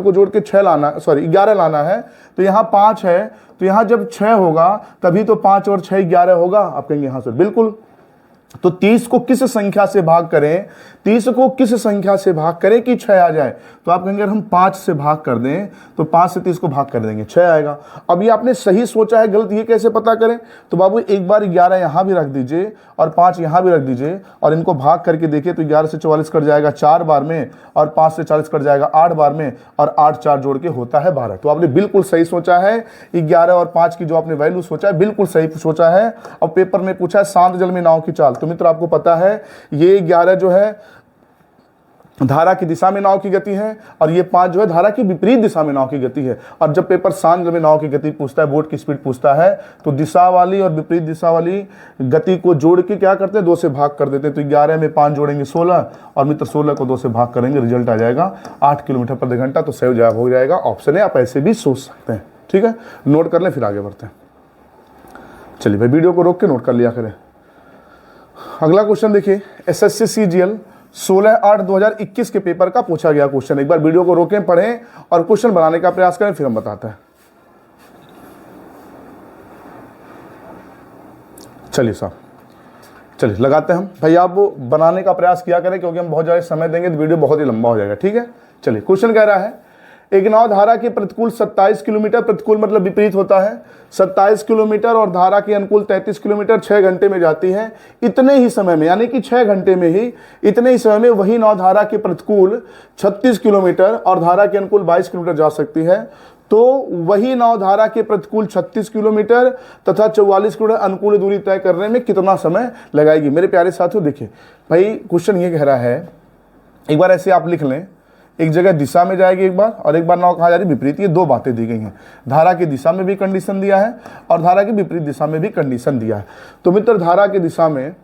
को जोड़ के 11 लाना है, तो यहाँ 5 है, तो यहाँ जब 6 होगा तभी तो 5 और 6 11 होगा। आप कहेंगे हाँ सर बिल्कुल। तो 30 को किस संख्या से भाग करें, 30 को किस संख्या से भाग करें कि 6 आ जाए। तो आप कहेंगे हम 5 से भाग कर दें, तो 5 से 30 को भाग कर देंगे, 6 आएगा। अब ये आपने सही सोचा है, गलत ये कैसे पता करें। तो बाबू एक बार 11 यहाँ भी रख दीजिए और 5 यहाँ भी रख दीजिए और इनको भाग करके देखिए तो 11 से 44 कट जाएगा 4 बार में और 5 से 40 कट जाएगा 8 बार में और 8 4 जोड़ के होता है 12। तो आपने बिल्कुल सही सोचा है, 11 और 5 की जो आपने वैल्यू सोचा है बिल्कुल सही सोचा है। और पेपर में पूछा है शांत जल में नाव की चाल। तो मित्र आपको पता है ये 11 जो है धारा की दिशा में नाव की गति है और ये 5 जो है धारा की विपरीत दिशा में नाव की गति है। और जब पेपर शांत जल में नाव की गति पूछता है, बोट की स्पीड पूछता है, तो दिशा वाली और विपरीत दिशा वाली गति को जोड़ के क्या करते हैं, 2 से भाग कर देते हैं। तो 11 में 5 जोड़ेंगे 16 और मित्र 16 को 2 से भाग करेंगे, रिजल्ट आ जाएगा 8 किलोमीटर प्रति घंटा। तो सही जवाब हो जाएगा ऑप्शन है। आप ऐसे भी सोच सकते हैं, ठीक है, नोट कर लें फिर आगे बढ़ते हैं। चलिए भाई वीडियो को रोक के नोट कर लिया करें। अगला क्वेश्चन देखिए, एसएससी सीजीएल 16/8/2021 के पेपर का पूछा गया क्वेश्चन। एक बार वीडियो को रोकें, पढ़ें और क्वेश्चन बनाने का प्रयास करें, फिर हम बताते हैं। चलिए साहब, चलिए लगाते हैं हम। भाई आप वो बनाने का प्रयास किया करें क्योंकि हम बहुत ज़्यादा समय देंगे तो वीडियो बहुत ही लंबा हो जाएगा, ठीक है। चलिए क्वेश्चन कह रहा है, एक नाव धारा के प्रतिकूल 27 किलोमीटर, प्रतिकूल मतलब विपरीत होता है, 27 किलोमीटर और धारा के अनुकूल 33 किलोमीटर 6 घंटे में जाती है। इतने ही समय में, यानी कि 6 घंटे में ही, इतने ही समय में वही नाव धारा के प्रतिकूल 36 किलोमीटर और धारा के अनुकूल 22 किलोमीटर जा सकती है। तो वही नाव धारा के प्रतिकूल 36 किलोमीटर तथा 44 किलोमीटर अनुकूल दूरी तय करने में कितना समय लगाएगी। मेरे प्यारे साथियों देखिए भाई क्वेश्चन ये कह रहा है, एक बार ऐसे आप लिख लें, एक जगह दिशा में जाएगी एक बार और एक बार नाव कहाँ जा रही है, विपरीत। ये 2 बातें दी गई हैं, धारा की दिशा में भी कंडीशन दिया है और धारा की विपरीत दिशा में भी कंडीशन दिया है। तो मित्र धारा की दिशा में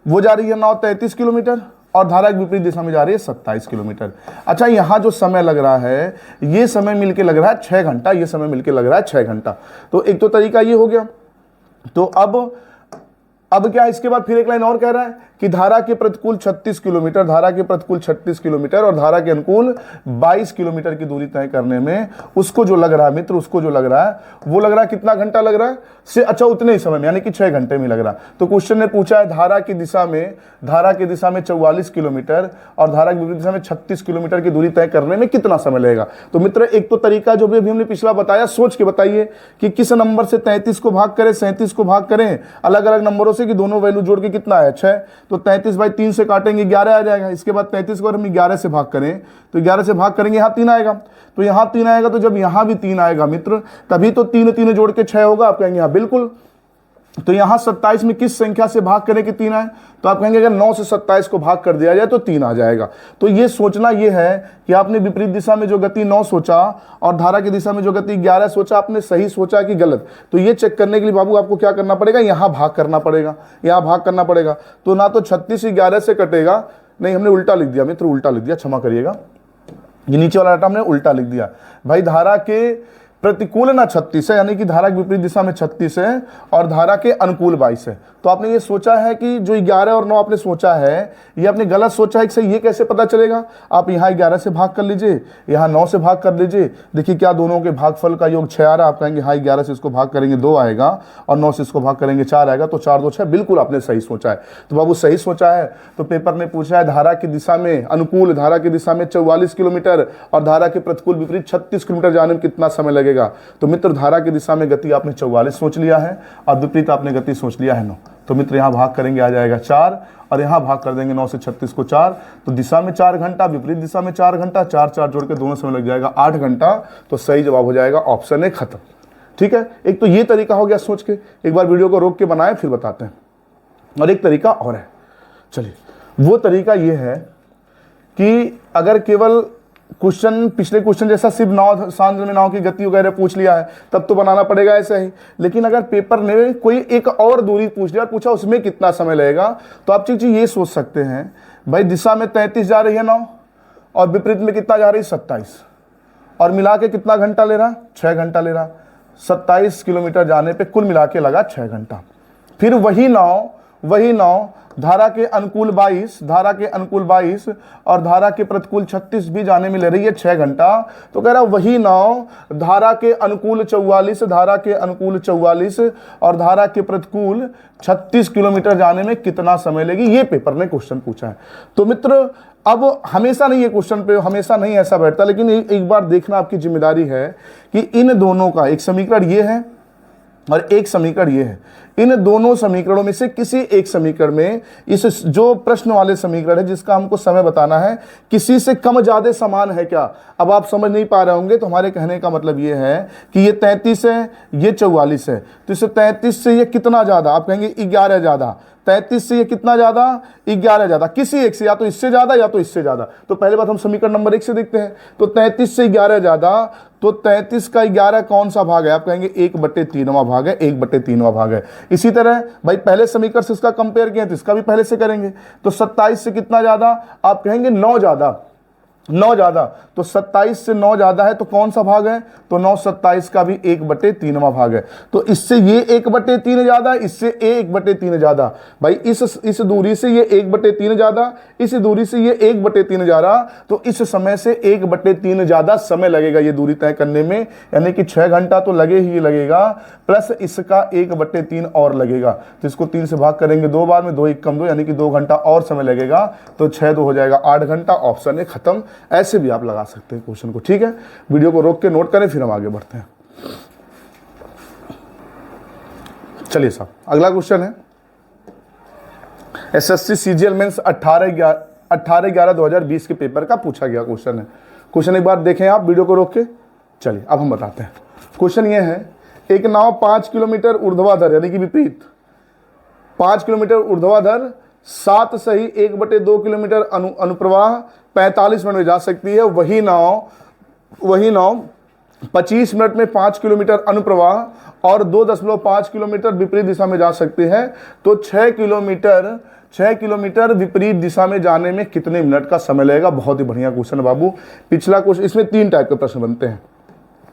वो जा रही है नाव 33 किलोमीटर और धारा की विपरीत दिशा में जा रही है 27 किलोमीटर। अच्छा, यहाँ जो समय लग रहा है ये समय मिलके लग रहा है 6 घंटा, ये समय मिलके लग रहा है 6 घंटा। तो एक तो तरीका ये हो गया। तो अब क्या, इसके बाद फिर एक लाइन और कह रहा है कि धारा के प्रतिकूल 36 किलोमीटर, धारा के प्रतिकूल 36 किलोमीटर और धारा के अनुकूल 22 किलोमीटर की दूरी तय करने में उसको जो लग रहा है मित्र, उसको जो लग रहा है वो लग रहा है कितना घंटा लग रहा है से, अच्छा उतने ही समय में, यानी कि 6 घंटे में लग रहा है। तो क्वेश्चन ने पूछा है धारा की दिशा में 44 किलोमीटर और धारा की विपरीत दिशा में 36 किलोमीटर की दूरी तय करने में कितना समय लगेगा। तो मित्र एक तो तरीका जो भी अभी हमने पिछला बताया, सोच के बताइए कि किस नंबर से 33 को भाग करें, 37 को भाग करें अलग अलग नंबरों से कि दोनों वैल्यू जोड़ के कितना है 6। तो 33/3 से काटेंगे 11 आ जाएगा। इसके बाद 33 को हम 11 से भाग करें तो 11 से भाग करेंगे, यहाँ 3 आएगा। तो यहाँ 3 आएगा, तो जब यहाँ भी 3 आएगा मित्र तभी तो 3 जोड़ के 6 होगा। आप कहेंगे हाँ बिल्कुल। तो यहाँ 27 में किस संख्या से भाग करें कि 3 आए, तो आप कहेंगे अगर 9 से 27 को भाग कर दिया जाए तो 3 आ जाएगा। तो ये सोचना ये है कि आपने विपरीत दिशा में जो गति 9 सोचा और धारा की दिशा में जो गति 11 सोचा, आपने सही सोचा कि गलत। तो ये चेक करने के लिए बाबू आपको क्या करना पड़ेगा, यहाँ भाग करना पड़ेगा, यहाँ भाग करना पड़ेगा। तो ना तो 36 11 से कटेगा, नहीं हमने उल्टा लिख दिया मित्र, उल्टा लिख दिया, क्षमा करिएगा, ये नीचे वाला डाटा हमने उल्टा लिख दिया। भाई धारा के प्रतिकूल ना 36 है, यानी कि धारा की विपरीत दिशा में 36 है और धारा के अनुकूल 22 है। तो आपने ये सोचा है कि जो 11 और 9 आपने सोचा है ये आपने गलत सोचा है कि सही, ये कैसे पता चलेगा। आप यहाँ 11 से भाग कर लीजिए, यहाँ 9 से भाग कर लीजिए, देखिए क्या दोनों के भागफल का योग 6 आ रहा है। आप कहेंगे हाँ 11 से इसको भाग करेंगे 2 आएगा और 9 से इसको भाग करेंगे 4 आएगा, तो 4 2 6। बिल्कुल आपने सही सोचा है। तो बाबू सही सोचा है। तो पेपर ने पूछा है धारा की दिशा में अनुकूल, धारा की दिशा में 44 किलोमीटर और धारा के प्रतिकूल विपरीत 36 किलोमीटर जाने में कितना समय लगेगा। तो मित्र धारा की दिशा में गति आपने 44 सोच लिया है और विपरीत आपने गति सोच लिया है 9। तो मित्र यहाँ भाग करेंगे आ जाएगा 4 और यहाँ भाग कर देंगे 9 से 36 को 4। तो दिशा में 4 घंटा, विपरीत दिशा में 4 घंटा, 4 4 जोड़ के दोनों समय लग जाएगा 8 घंटा। तो सही जवाब हो जाएगा ऑप्शन ए, खत्म। ठीक है, एक तो ये तरीका हो गया सोच के। एक बार वीडियो को रोक के बनाए फिर बताते हैं। और एक तरीका और है, चलिए वो तरीका ये है कि अगर केवल क्वेश्चन पिछले क्वेश्चन जैसा सिर्फ नाव, शांत जल में नाव की गति वगैरह पूछ लिया है तब तो बनाना पड़ेगा ऐसा ही। लेकिन अगर पेपर ने कोई एक और दूरी पूछ लिया और पूछा उसमें कितना समय लगेगा, तो आप चीज़ ये सोच सकते हैं भाई दिशा में 33 जा रही है नाव और विपरीत में कितना जा रही है 27 और मिला के कितना घंटा ले रहा, 6 घंटा ले रहा। 27 किलोमीटर जाने पर कुल मिला के लगा 6 घंटा। फिर वही नाव वही 9, धारा के अनुकूल 22, धारा के अनुकूल 22 और धारा के प्रतिकूल 36 भी जाने में ले रही है 6 घंटा। तो कह रहा वही 9, धारा के अनुकूल 44, धारा के अनुकूल 44 और धारा के प्रतिकूल 36 किलोमीटर जाने में कितना समय लेगी, ये पेपर ने क्वेश्चन पूछा है। तो मित्र अब हमेशा नहीं, ये क्वेश्चन पे हमेशा नहीं ऐसा बैठता, लेकिन एक बार देखना आपकी जिम्मेदारी है कि इन दोनों का एक समीकरण ये है और एक समीकरण ये है, इन दोनों समीकरणों में से किसी एक समीकरण में, इस जो प्रश्न वाले समीकरण है जिसका हमको समय बताना है, किसी से कम ज्यादा समान है क्या। अब आप समझ नहीं पा रहे होंगे, तो हमारे कहने का मतलब ये है कि ये 33 है, ये 44 है, तो इसे 33 से ये कितना ज्यादा, आप कहेंगे 11 ज्यादा, 33 से ये कितना ज्यादा, 11 ज्यादा, किसी एक से, या तो इससे ज्यादा या तो इससे ज्यादा। तो पहले बात हम समीकरण नंबर 1 से देखते हैं। तो 33 से 11 ज्यादा, तो 33 का 11 कौन सा भाग है, आप कहेंगे 1/3वां भाग है, 1/3वां भाग है। इसी तरह भाई पहले समीकरण से इसका कंपेयर किया तो इसका भी पहले से करेंगे। तो 27 से कितना ज्यादा, आप कहेंगे 9 ज्यादा, 9 ज्यादा, तो 27 से 9 ज्यादा है तो कौन सा भाग है, तो 9 27 का भी 1/3वां भाग है। तो इससे ये 1/3 ज्यादा, इससे 1/3 ज्यादा। भाई इस दूरी से ये 1/3 ज्यादा, इस दूरी से ये 1/3 ज्यादा, तो इस समय से 1/3 ज्यादा समय लगेगा ये दूरी तय करने में, यानी कि 6 घंटा तो लगे ही लगेगा, प्लस इसका 1/3 और लगेगा। तो इसको 3 से भाग करेंगे 2 बार में, 2 1 कम 2, यानी कि 2 घंटा और समय लगेगा। तो 6 2 हो जाएगा 8 घंटा, ऑप्शन है खत्म। ऐसे भी आप लगा सकते हैं क्वेश्चन को, ठीक है। वीडियो को रोक के नोट करें, फिर हम आगे बढ़ते हैं। चलिए साहब, अगला क्वेश्चन है एसएससी सीजीएल मेंस 18/11/2020 के पेपर का पूछा गया क्वेश्चन है। क्वेश्चन एक बार देखें आप वीडियो को रोक के। चलिए अब हम बताते हैं। क्वेश्चन ये है, एक नाव 5 किलोमीटर ऊर्ध्वाधर यानी कि विपरीत 5 किलोमीटर ऊर्ध्वाधर 7 सही 1/2 किलोमीटर अनुप्रवाह 45 मिनट में जा सकती है। वही नाव 25 मिनट में 5 किलोमीटर अनुप्रवाह और 2.5 किलोमीटर विपरीत दिशा में जा सकती है। तो 6 किलोमीटर विपरीत दिशा में जाने में कितने मिनट का समय लगेगा। बहुत ही बढ़िया क्वेश्चन है बाबू। पिछला क्वेश्चन, इसमें 3 टाइप के प्रश्न बनते हैं।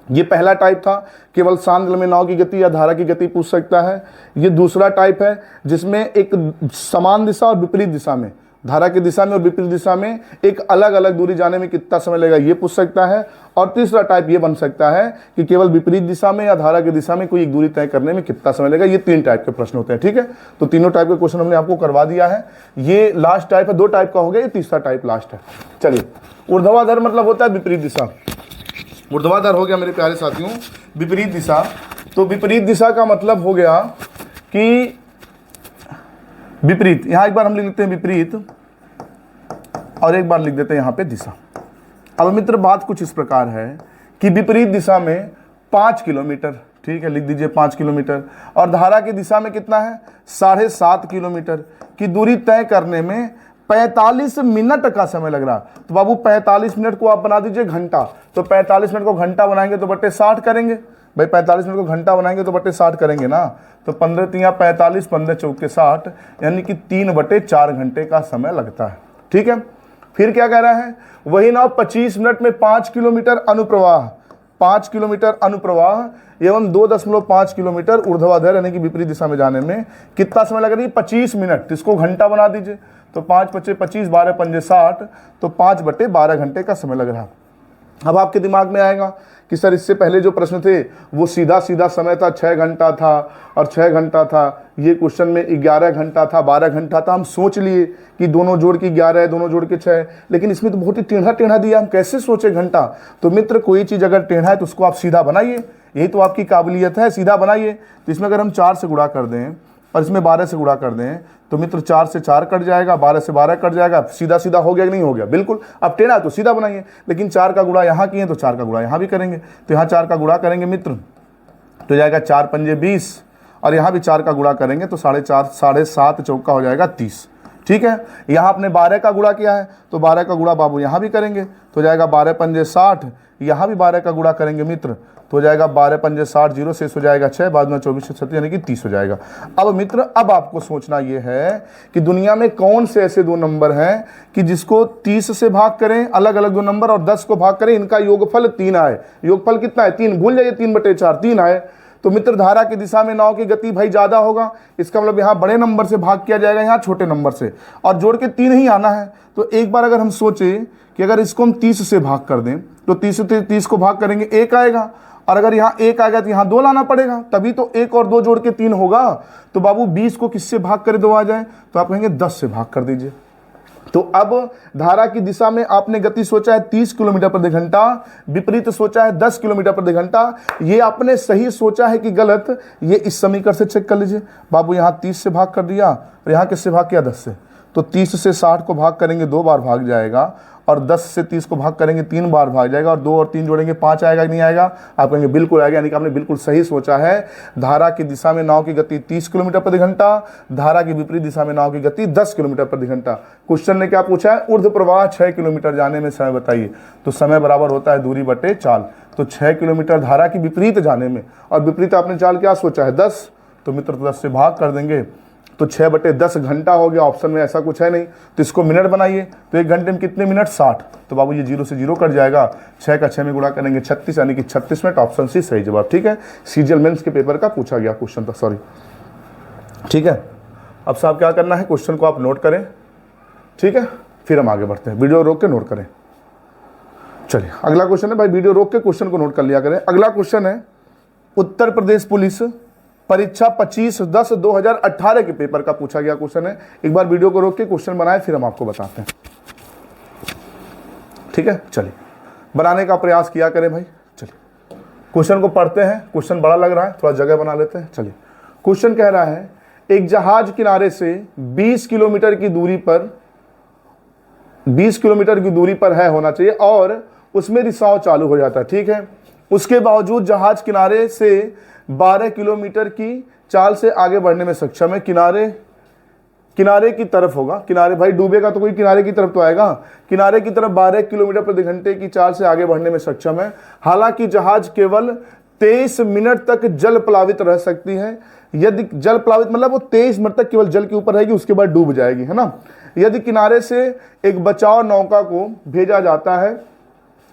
ये पहला टाइप था, केवल शांत जल में नाव की गति या धारा की गति पूछ सकता है। ये दूसरा टाइप है जिसमें एक समान दिशा और विपरीत दिशा में, धारा की दिशा में और विपरीत दिशा में एक अलग अलग दूरी जाने में कितना समय लगेगा ये पूछ सकता है। और तीसरा टाइप ये बन सकता है कि केवल विपरीत दिशा में या धारा की दिशा में कोई एक दूरी तय करने में कितना समय लगेगा। ये 3 टाइप के प्रश्न होते हैं, ठीक है। तो तीनों टाइप के क्वेश्चन हमने आपको करवा दिया है। ये लास्ट टाइप है, 2 टाइप का हो गया, ये तीसरा टाइप लास्ट है। चलिए, ऊर्ध्वाधर मतलब होता है विपरीत दिशा। ऊर्ध्वाधर हो गया मेरे प्यारे साथियों विपरीत दिशा। तो विपरीत दिशा का मतलब हो गया कि विपरीत, यहां एक बार हम लिख लेते हैं विपरीत और एक बार लिख देते हैं यहां पे दिशा। अब मित्र बात कुछ इस प्रकार है कि विपरीत दिशा में 5 किलोमीटर, ठीक है, लिख दीजिए 5 किलोमीटर, और धारा की दिशा में कितना है 7.5 किलोमीटर की दूरी तय करने में 45 मिनट का समय लग रहा। तो बाबू 45 मिनट को आप बना दीजिए घंटा। तो 45 मिनट को घंटा बनाएंगे तो बटे 60 करेंगे। भाई 45 मिनट को घंटा बनाएंगे तो बटे 60 करेंगे ना। तो 15 तिया 45, 15 चौके 60, यानी कि 3/4 घंटे का समय लगता है, ठीक है। फिर क्या कह रहा है, वही नाव 25 मिनट में 5 किलोमीटर अनुप्रवाह, 5 किलोमीटर अनुप्रवाह एवं 2.5 किलोमीटर ऊर्ध्वाधर यानी कि विपरीत दिशा में जाने में कितना समय लग रही है 25 मिनट। इसको घंटा बना दीजिए। तो 5 × 5 = 25, 12 × 5 = 60, तो 5/12 घंटे का समय लग रहा। अब आपके दिमाग में आएगा कि सर इससे पहले जो प्रश्न थे वो सीधा समय था 6 घंटा था और 6 घंटा था, ये क्वेश्चन में 11 घंटा था, 12 घंटा था। हम सोच लिए कि दोनों जोड़ के 11 है, दोनों जोड़ के 6 है, लेकिन इसमें तो बहुत ही टेढ़ा दिया, हम कैसे सोचे घंटा। तो मित्र कोई चीज़ अगर टेढ़ा है तो उसको आप सीधा बनाइए, यही तो आपकी काबिलियत है, सीधा बनाइए। तो इसमें अगर हम 4 से गुणा कर दें और इसमें 12 से गुणा कर दें तो मित्र 4 से 4 कट जाएगा, 12 से 12 कट जाएगा। सीधा हो गया कि नहीं हो गया, बिल्कुल। अब टेढ़ा तो सीधा बनाइए, लेकिन 4 का गुणा यहाँ किए तो 4 का गुणा यहाँ भी करेंगे। तो यहाँ 4 का गुणा करेंगे मित्र तो जाएगा 4 × 5 = 20, और यहाँ भी 4 का गुणा करेंगे तो 4.5, 7 चौका हो जाएगा 30, ठीक है। यहाँ आपने 12 का गुणा किया है तो 12 का गुणा बाबू यहाँ भी करेंगे तो जाएगा 12 × 5 = 60, यहाँ भी 12 का गुणा करेंगे मित्र तो जाएगा 12 × 5 = 60, 0 शेष हो जाएगा 6, बाद में 24 से 36 यानी कि 30 हो जाएगा। अब मित्र अब आपको सोचना ये है कि दुनिया में कौन से ऐसे 2 नंबर हैं कि जिसको 30 से भाग करें, अलग अलग 2 नंबर, और 10 को भाग करें, इनका योगफल 3 आए। योगफल कितना है 3, भूल जाइए 3/4, 3 आए। तो मित्र धारा की दिशा में नाव की गति भाई ज़्यादा होगा, इसका मतलब यहाँ बड़े नंबर से भाग किया जाएगा, यहाँ छोटे नंबर से, और जोड़ के 3 ही आना है। तो एक बार अगर हम सोचें कि अगर इसको हम 30 से भाग कर दें तो 30 से 30 को भाग करेंगे 1 आएगा, और अगर यहाँ 1 आएगा तो यहाँ 2 लाना पड़ेगा, तभी तो 1 और 2 जोड़ के 3 होगा। तो बाबू 20 को किससे भाग करे 2 आ जाए, तो आप कहेंगे 10 से भाग कर दीजिए। तो अब धारा की दिशा में आपने गति सोचा है 30 किलोमीटर प्रति घंटा, विपरीत सोचा है 10 किलोमीटर प्रति घंटा। ये आपने सही सोचा है कि गलत, ये इस समीकरण से चेक कर लीजिए। बाबू यहाँ 30 से भाग कर दिया और यहाँ किससे भाग किया 10 से, तो 30 से 60 को भाग करेंगे 2 बार भाग जाएगा, और 10 से 30 को भाग करेंगे 3 बार भाग जाएगा, और 2 और 3 जोड़ेंगे 5 आएगा कि नहीं आएगा, आप कहेंगे बिल्कुल आएगा। यानी कि आपने बिल्कुल सही सोचा है। धारा की दिशा में नाव की गति 30 किलोमीटर प्रति घंटा, धारा की विपरीत दिशा में नाव की गति 10 किलोमीटर प्रति घंटा। क्वेश्चन ने क्या पूछा है, ऊर्ध्व प्रवाह 6 किलोमीटर जाने में समय बताइए। तो समय बराबर होता है दूरी बटे चाल। तो 6 किलोमीटर धारा की विपरीत जाने में, और विपरीत आपने चाल क्या सोचा है 10, तो मित्र 10 से भाग कर देंगे, तो 6/10 घंटा हो गया। ऑप्शन में ऐसा कुछ है नहीं, तो इसको मिनट बनाइए, तो 1 घंटे में कितने मिनट 60। तो बाबू ये 0 से 0 कट जाएगा, 6 का 6 में गुणा करेंगे 36, यानी कि 36 मिनट। ऑप्शन सी सही जवाब। ठीक है, सीजीएल मेंस के पेपर का पूछा गया क्वेश्चन था, सॉरी। ठीक है, अब साहब क्या करना है, क्वेश्चन को आप नोट करें। ठीक है, फिर हम आगे बढ़ते हैं, वीडियो रोक के नोट करें। चलिए अगला क्वेश्चन है भाई, वीडियो रोक के क्वेश्चन को नोट कर लिया करें। अगला क्वेश्चन है उत्तर प्रदेश पुलिस परीक्षा 25/10/2018 के पेपर का पूछा गया क्वेश्चन है। एक बार वीडियो को रोक के क्वेश्चन बनाए, फिर हम आपको बताते हैं। ठीक है, चलिए बनाने का प्रयास किया करें भाई। चलिए क्वेश्चन को पढ़ते हैं, क्वेश्चन बड़ा लग रहा है, थोड़ा जगह बना लेते हैं। चलिए क्वेश्चन कह रहा है, एक जहाज किनारे से 20 किलोमीटर की दूरी पर 20 किलोमीटर की दूरी पर है होना चाहिए, और उसमें रिसाव चालू हो जाता है। ठीक है, उसके बावजूद जहाज किनारे से 12 किलोमीटर की चाल से आगे बढ़ने में सक्षम है। किनारे की तरफ होगा, किनारे भाई डूबेगा तो कोई किनारे की तरफ तो आएगा। किनारे की तरफ 12 किलोमीटर प्रति घंटे की चाल से आगे बढ़ने में सक्षम है। हालांकि जहाज केवल 23 मिनट तक जल प्लावित रह सकती है। यदि जल प्लावित मतलब वो 23 मिनट तक केवल जल के ऊपर रहेगी, उसके बाद डूब जाएगी, है ना। यदि किनारे से एक बचाव नौका को भेजा जाता है,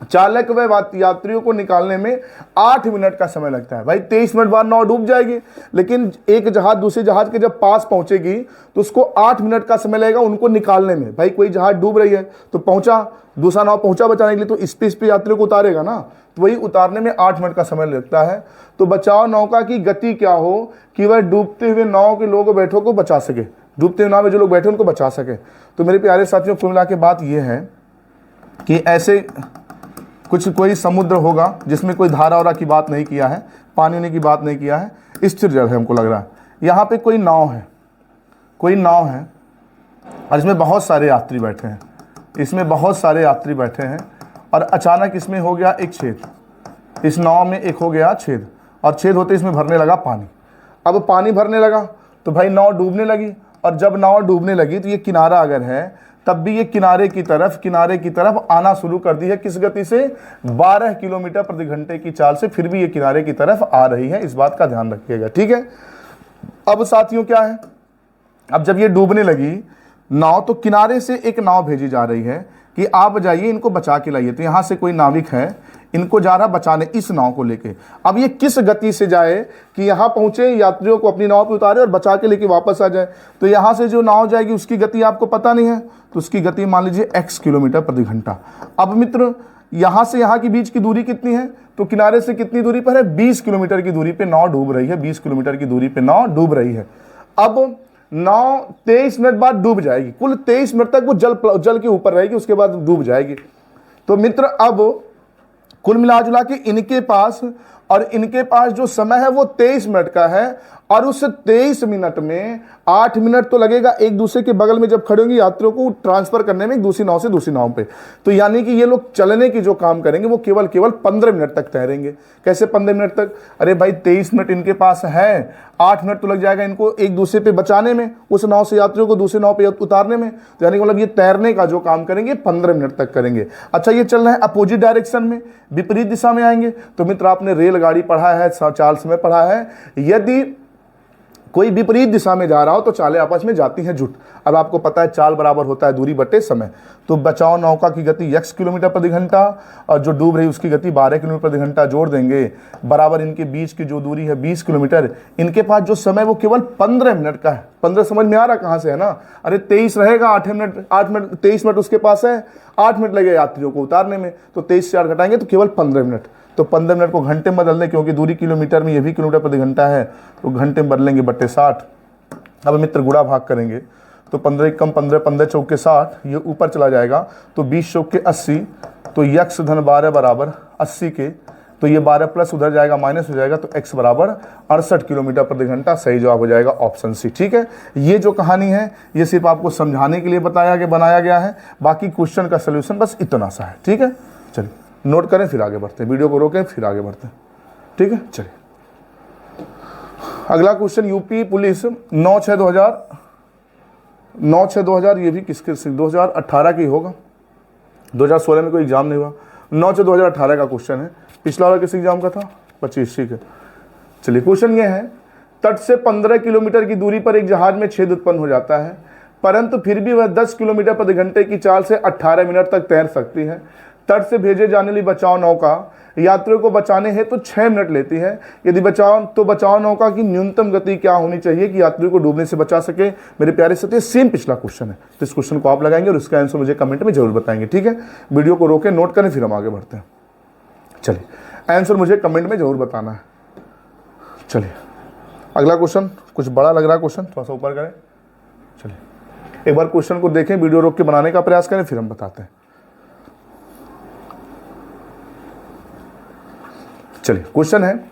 चालक व यात्रियों को निकालने में 8 मिनट का समय लगता है। भाई 23 मिनट बाद नाव डूब जाएगी, लेकिन एक जहाज दूसरे जहाज के जब पास पहुंचेगी तो उसको 8 मिनट का समय लगेगा उनको निकालने में। भाई कोई जहाज डूब रही है तो पहुंचा, दूसरा नाव पहुंचा बचाने के लिए, तो इस पे यात्रियों को उतारेगा ना, तो वही उतारने में 8 मिनट का समय लगता है। तो बचाव नौका की गति क्या हो कि वह डूबते हुए नाव के लोगों बैठों को बचा सके, डूबते हुए नाव में जो लोग बैठे उनको बचा सके। तो मेरे प्यारे साथियों, कुल मिला के बात यह है कि ऐसे कोई समुद्र होगा जिसमें कोई धारा वारा की बात नहीं किया है, पानी होने की बात नहीं किया है, स्थिर जल है हमको लग रहा है। यहाँ पे कोई नाव है और इसमें बहुत सारे यात्री बैठे हैं, और अचानक इसमें हो गया एक छेद, इस नाव में एक हो गया छेद, और छेद होते इसमें भरने लगा पानी। अब पानी भरने लगा तो भाई नाव डूबने लगी, और जब नाव डूबने लगी तो ये किनारा अगर है तब भी ये किनारे की तरफ आना शुरू कर दी है। किस गति से? 12 किलोमीटर प्रति घंटे की चाल से, फिर भी ये किनारे की तरफ आ रही है, इस बात का ध्यान रखिएगा। ठीक है, अब साथियों क्या है, अब जब ये डूबने लगी नाव तो किनारे से एक नाव भेजी जा रही है कि आप जाइए इनको बचा के लाइए। तो यहाँ से कोई नाविक है, इनको जा रहा बचाने इस नाव को लेके। अब ये किस गति से जाए कि यहाँ पहुंचे, यात्रियों को अपनी नाव पे उतारे और बचा के लेके वापस आ जाए। तो यहाँ से जो नाव जाएगी उसकी गति आपको पता नहीं है, तो उसकी गति मान लीजिए x किलोमीटर प्रति घंटा। अब मित्र यहाँ से यहाँ की बीच की दूरी कितनी है, तो किनारे से कितनी दूरी पर है, 20 किलोमीटर की दूरी पे नाव डूब रही है, 20 किलोमीटर की दूरी पे नाव डूब रही है। अब नाव 23 मिनट बाद डूब जाएगी, कुल 23 मिनट तक वो जल के ऊपर रहेगी, उसके बाद डूब जाएगी। तो मित्र अब कुल मिला जुला के इनके पास जो समय है वो 23 मिनट का है, और उस 23 मिनट में 8 मिनट तो लगेगा एक दूसरे के बगल में जब खड़े होंगे यात्रियों को ट्रांसफर करने में, एक दूसरी नाव से दूसरी नाव पे। तो यानी कि ये लोग चलने की जो काम करेंगे वो केवल 15 मिनट तक तैरेंगे। कैसे 15 मिनट तक? अरे भाई 23 मिनट इनके पास है, 8 मिनट तो लग जाएगा इनको एक दूसरे पे बचाने में, उस नाव से यात्रियों को दूसरी नाव पे उतारने में। तो यानी कि मतलब ये तैरने का जो काम करेंगे 15 मिनट तक करेंगे। अच्छा, ये चल रहे हैं अपोजिट डायरेक्शन में, विपरीत दिशा में आएंगे। तो मित्र आपने रेलगाड़ी पढ़ा है, चाल समय पढ़ा है। यदि कोई विपरीत दिशा में जा रहा हो तो चालें आपस में जाती हैं जुट। अब आपको पता है चाल बराबर होता है दूरी बटे समय, तो बचाव नौका की गति x किलोमीटर प्रति घंटा और जो डूब रही उसकी गति 12 किलोमीटर प्रति घंटा जोड़ देंगे, बराबर इनके बीच की जो दूरी है 20 किलोमीटर। इनके पास जो समय वो केवल 15 मिनट का है। 15 समझ में आ रहा कहाँ से है ना? अरे 23 रहेगा, 8 मिनट 23 मिनट उसके पास है, 8 मिनट लगेगा यात्रियों को उतारने में, तो 23 से 8 घटाएंगे तो केवल 15 मिनट। तो 15 मिनट को घंटे में बदल दें, क्योंकि दूरी किलोमीटर में, ये भी किलोमीटर प्रति घंटा है, तो घंटे में बदलेंगे बटे 60। अब मित्र गुणा भाग करेंगे तो 15 कम 15, 15 चौके 60, ये ऊपर चला जाएगा तो 20 चौके 80, तो x धन 12 बराबर 80 के, तो ये 12 प्लस उधर जाएगा माइनस हो जाएगा, तो x बराबर 68 किलोमीटर प्रति घंटा। सही जवाब हो जाएगा ऑप्शन सी। ठीक है, ये जो कहानी है ये सिर्फ आपको समझाने के लिए बनाया गया है, बाकी क्वेश्चन का सोल्यूशन बस इतना सा है। ठीक है, चलिए नोट करें फिर आगे बढ़ते हैं, वीडियो को रोकें फिर आगे बढ़ते हैं। ठीक है, चलिए अगला क्वेश्चन, यूपी पुलिस 9/6/2000, ये भी किसके 2018 की होगा, 2016 में कोई एग्जाम नहीं हुआ, 9/6/2018 का क्वेश्चन है। पिछला वाला किस एग्जाम का था? 25। ठीक है, चलिए क्वेश्चन ये है, तट से 15 किलोमीटर की दूरी पर एक जहाज में छेद उत्पन्न हो जाता है, परंतु फिर भी वह 10 किलोमीटर प्रति घंटे की चाल से 18 मिनट तक तैर सकती है। तट से भेजे जाने वाली बचाव नौका यात्रियों को बचाने हैं तो 6 मिनट लेती है। यदि बचाव नौका की न्यूनतम गति क्या होनी चाहिए कि यात्रियों को डूबने से बचा सके? मेरे प्यारे साथियों, सेम पिछला क्वेश्चन है, तो इस क्वेश्चन को आप लगाएंगे और इसका आंसर मुझे कमेंट में जरूर बताएंगे। ठीक है, वीडियो को रोके नोट करें फिर हम आगे बढ़ते हैं। चलिए आंसर मुझे कमेंट में जरूर बताना है। चलिए अगला क्वेश्चन, कुछ बड़ा लग रहा है क्वेश्चन, थोड़ा सा ऊपर करें। चलिए एक बार क्वेश्चन को देखें, वीडियो रोक के बनाने का प्रयास करें फिर हम बताते हैं। चलिए क्वेश्चन है,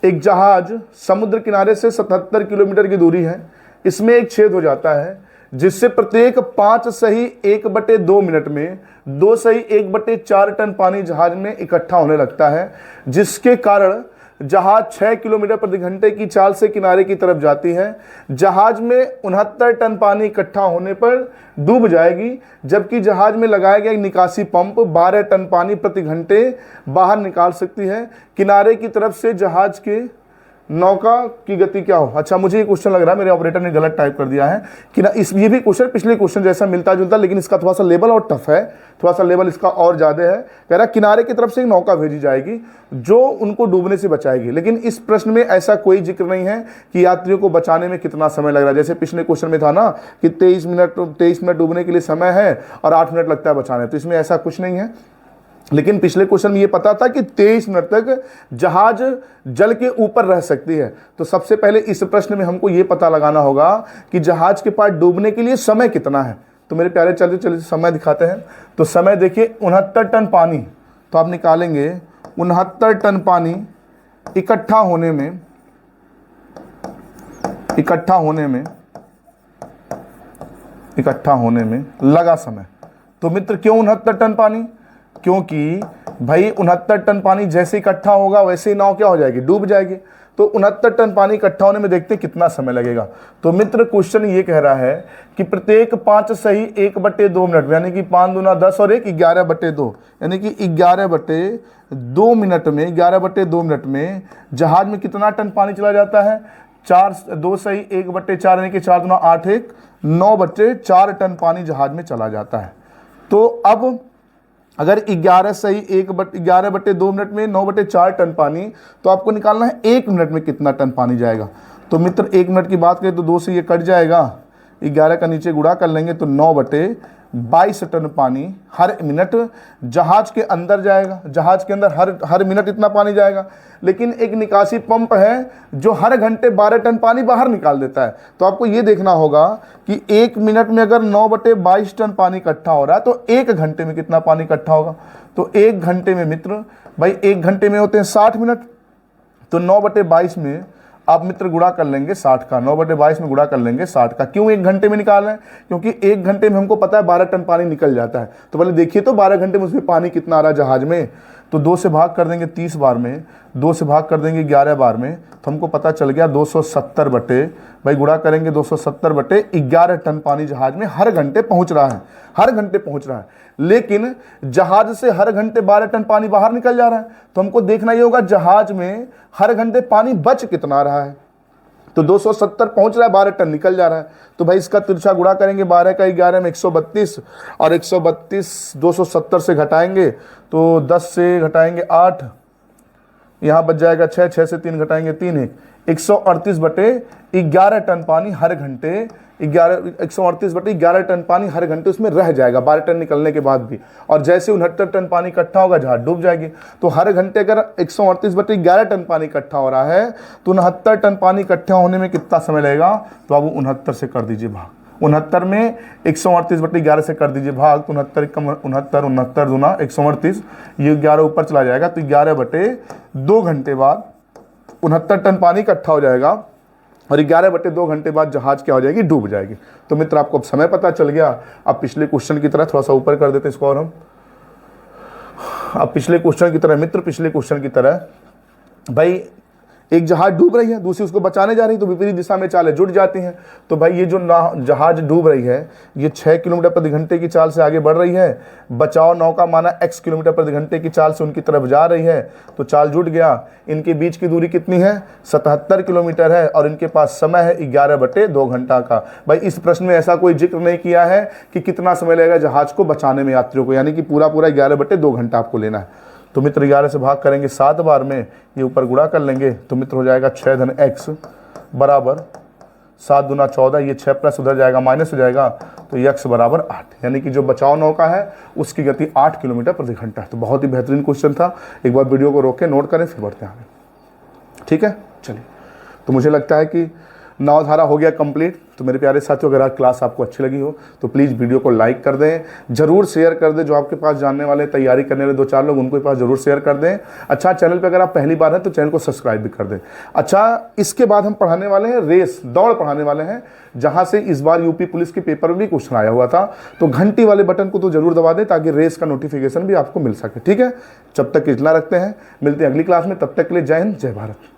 एक जहाज समुद्र किनारे से 77 किलोमीटर की दूरी है, इसमें एक छेद हो जाता है जिससे प्रत्येक 5 सही 1/2 मिनट में 2 सही 1/4 टन पानी जहाज में इकट्ठा होने लगता है, जिसके कारण जहाज 6 किलोमीटर प्रति घंटे की चाल से किनारे की तरफ जाती है। जहाज में 69 टन पानी इकट्ठा होने पर डूब जाएगी, जबकि जहाज में लगाया गया निकासी पंप 12 टन पानी प्रति घंटे बाहर निकाल सकती है। किनारे की तरफ से जहाज के नौका की गति क्या हो? अच्छा, मुझे ये क्वेश्चन लग रहा है मेरे ऑपरेटर ने गलत टाइप कर दिया है कि ना, ये भी क्वेश्चन पिछले क्वेश्चन जैसा मिलता जुलता, लेकिन इसका थोड़ा सा लेवल और टफ है, थोड़ा सा लेवल इसका और ज़्यादा है। कह रहा किनारे की तरफ से एक नौका भेजी जाएगी जो उनको डूबने से बचाएगी, लेकिन इस प्रश्न में ऐसा कोई जिक्र नहीं है कि यात्रियों को बचाने में कितना समय लग रहा है। जैसे पिछले क्वेश्चन में था ना कि 23 मिनट डूबने के लिए समय है और 8 मिनट लगता है बचाने, तो इसमें ऐसा कुछ नहीं है। लेकिन पिछले क्वेश्चन में ये पता था कि 23 मिनट तक जहाज जल के ऊपर रह सकती है। तो सबसे पहले इस प्रश्न में हमको ये पता लगाना होगा कि जहाज के पास डूबने के लिए समय कितना है। तो मेरे प्यारे चलिए समय दिखाते हैं। तो समय देखिए 69 टन पानी, तो आप निकालेंगे 69 टन पानी इकट्ठा होने में लगा समय। तो मित्र क्यों 69 टन पानी? क्योंकि भाई 69 टन पानी जैसे इकट्ठा होगा वैसे ही नाव क्या हो जाएगी? डूब जाएगी। तो 69 टन पानी इकट्ठा होने में देखते हैं कितना समय लगेगा। तो मित्र क्वेश्चन ये कह रहा है कि प्रत्येक 5 सही 1/2 मिनट, यानी कि 5 दूना 10 और 1 11/2, यानी कि 11/2 मिनट में जहाज में कितना टन पानी चला जाता है? 2 सही 1/4, यानी कि 4 दूना 8 1 9/4 टन पानी जहाज में चला जाता है। तो अब अगर 11/2 मिनट में 9/4 टन पानी, तो आपको निकालना है 1 मिनट में कितना टन पानी जाएगा। तो मित्र 1 मिनट की बात करें तो 2 से ये कट जाएगा, 11 का नीचे गुणा कर लेंगे तो 9/22 टन पानी हर मिनट जहाज के अंदर जाएगा। जहाज के अंदर हर मिनट इतना पानी जाएगा। लेकिन एक निकासी पंप है जो हर घंटे 12 टन पानी बाहर निकाल देता है। तो आपको ये देखना होगा कि 1 मिनट में अगर 9/22 टन पानी इकट्ठा हो रहा है तो 1 घंटे में कितना पानी इकट्ठा होगा? तो 1 घंटे में मित्र, भाई 1 घंटे में होते हैं 60 मिनट, तो 9/22 में आप मित्र गुणा कर लेंगे 60 का, 9/22 में गुणा कर लेंगे 60 का। क्यों 1 घंटे में निकाल रहे हैं? क्योंकि 1 घंटे में हमको पता है 12 टन पानी निकल जाता है। तो पहले देखिए तो 12 घंटे में उसमें पानी कितना आ रहा है जहाज में। तो 2 से भाग कर देंगे 30 बार में, 2 से भाग कर देंगे 11 बार में, तो हमको पता चल गया 270 बटे, भाई गुणा करेंगे 270/11 टन पानी जहाज में हर घंटे पहुंच रहा है, हर घंटे पहुंच रहा है। लेकिन जहाज से हर घंटे 12 टन पानी बाहर निकल जा रहा है। तो हमको देखना ये होगा जहाज में हर घंटे पानी बच कितना रहा है। तो 270 पहुंच रहा है, 12 टन निकल जा रहा है। तो भाई इसका तिरछा गुणा करेंगे 12 का 11 में 132, और 132 270 से घटाएंगे तो 10 से घटाएंगे 8, यहाँ बच जाएगा 6, 6 से 3 घटाएंगे 3, 138/11 टन पानी हर घंटे, 138/11 टन पानी हर घंटे उसमें रह जाएगा 12 टन निकलने के बाद भी। और जैसे 69 टन पानी इकट्ठा होगा जहाज डूब जाएगी। तो हर घंटे अगर 138/11 टन पानी इकट्ठा हो रहा है तो 69 टन पानी इकट्ठा होने में कितना समय लगेगा? तो आप 69 से कर दीजिए भाग, 69 में 138/11 से कर दीजिए भाग, तो 69 दूना 138, ये 11 ऊपर चला जाएगा, तो 11/2 घंटे बाद 69 टन पानी इकट्ठा हो जाएगा, और 11/2 घंटे बाद जहाज क्या हो जाएगी? डूब जाएगी। तो मित्र आपको अब समय पता चल गया। अब पिछले क्वेश्चन की तरह थोड़ा सा ऊपर कर देते इसको, और हम अब पिछले क्वेश्चन की तरह मित्र, पिछले क्वेश्चन की तरह भाई एक जहाज डूब रही है, दूसरी उसको बचाने जा रही है, तो विपरीत दिशा में चालें जुड़ जाती हैं। तो भाई ये जो जहाज डूब रही है ये 6 किलोमीटर प्रति घंटे की चाल से आगे बढ़ रही है, बचाव नौका माना x किलोमीटर प्रति घंटे की चाल से उनकी तरफ जा रही है, तो चाल जुड़ गया। इनके बीच की दूरी कितनी है? 77 किलोमीटर है, और इनके पास समय है 11/2 घंटा का। भाई इस प्रश्न में ऐसा कोई जिक्र नहीं किया है कि कितना समय लगेगा जहाज को बचाने में यात्रियों को, यानी कि पूरा 11/2 घंटा आपको लेना है। तो मित्र 11 से भाग करेंगे 7 बार में, ये ऊपर गुणा कर लेंगे, तो मित्र हो जाएगा 6 धन x बराबर 7 दूना 14, ये 6 प्लस उधर जाएगा माइनस हो जाएगा, तो x बराबर 8, यानी कि जो बचाव नौका है उसकी गति 8 किलोमीटर प्रति घंटा है। तो बहुत ही बेहतरीन क्वेश्चन था। एक बार वीडियो को रोक के नोट करें, फिर बढ़ते हैं आगे। ठीक है, चलिए। तो मुझे लगता है कि नावधारा हो गया कंप्लीट। तो मेरे प्यारे साथियों, अगर आज क्लास आपको अच्छी लगी हो तो प्लीज़ वीडियो को लाइक कर दें, जरूर शेयर कर दें। जो आपके पास जानने वाले, तैयारी करने वाले 2-4 लोग, उनको पास जरूर शेयर कर दें। अच्छा, चैनल पे अगर आप पहली बार हैं तो चैनल को सब्सक्राइब भी कर दें। अच्छा, इसके बाद हम पढ़ाने वाले हैं रेस, दौड़ पढ़ाने वाले हैं, जहाँ से इस बार यूपी पुलिस के पेपर में भी क्वेश्चन आया हुआ था। तो घंटी वाले बटन को तो जरूर दबा दें ताकि रेस का नोटिफिकेशन भी आपको मिल सके। ठीक है, जब तक इतना रखते हैं, मिलते हैं अगली क्लास में। तब तक के लिए जय हिंद, जय भारत।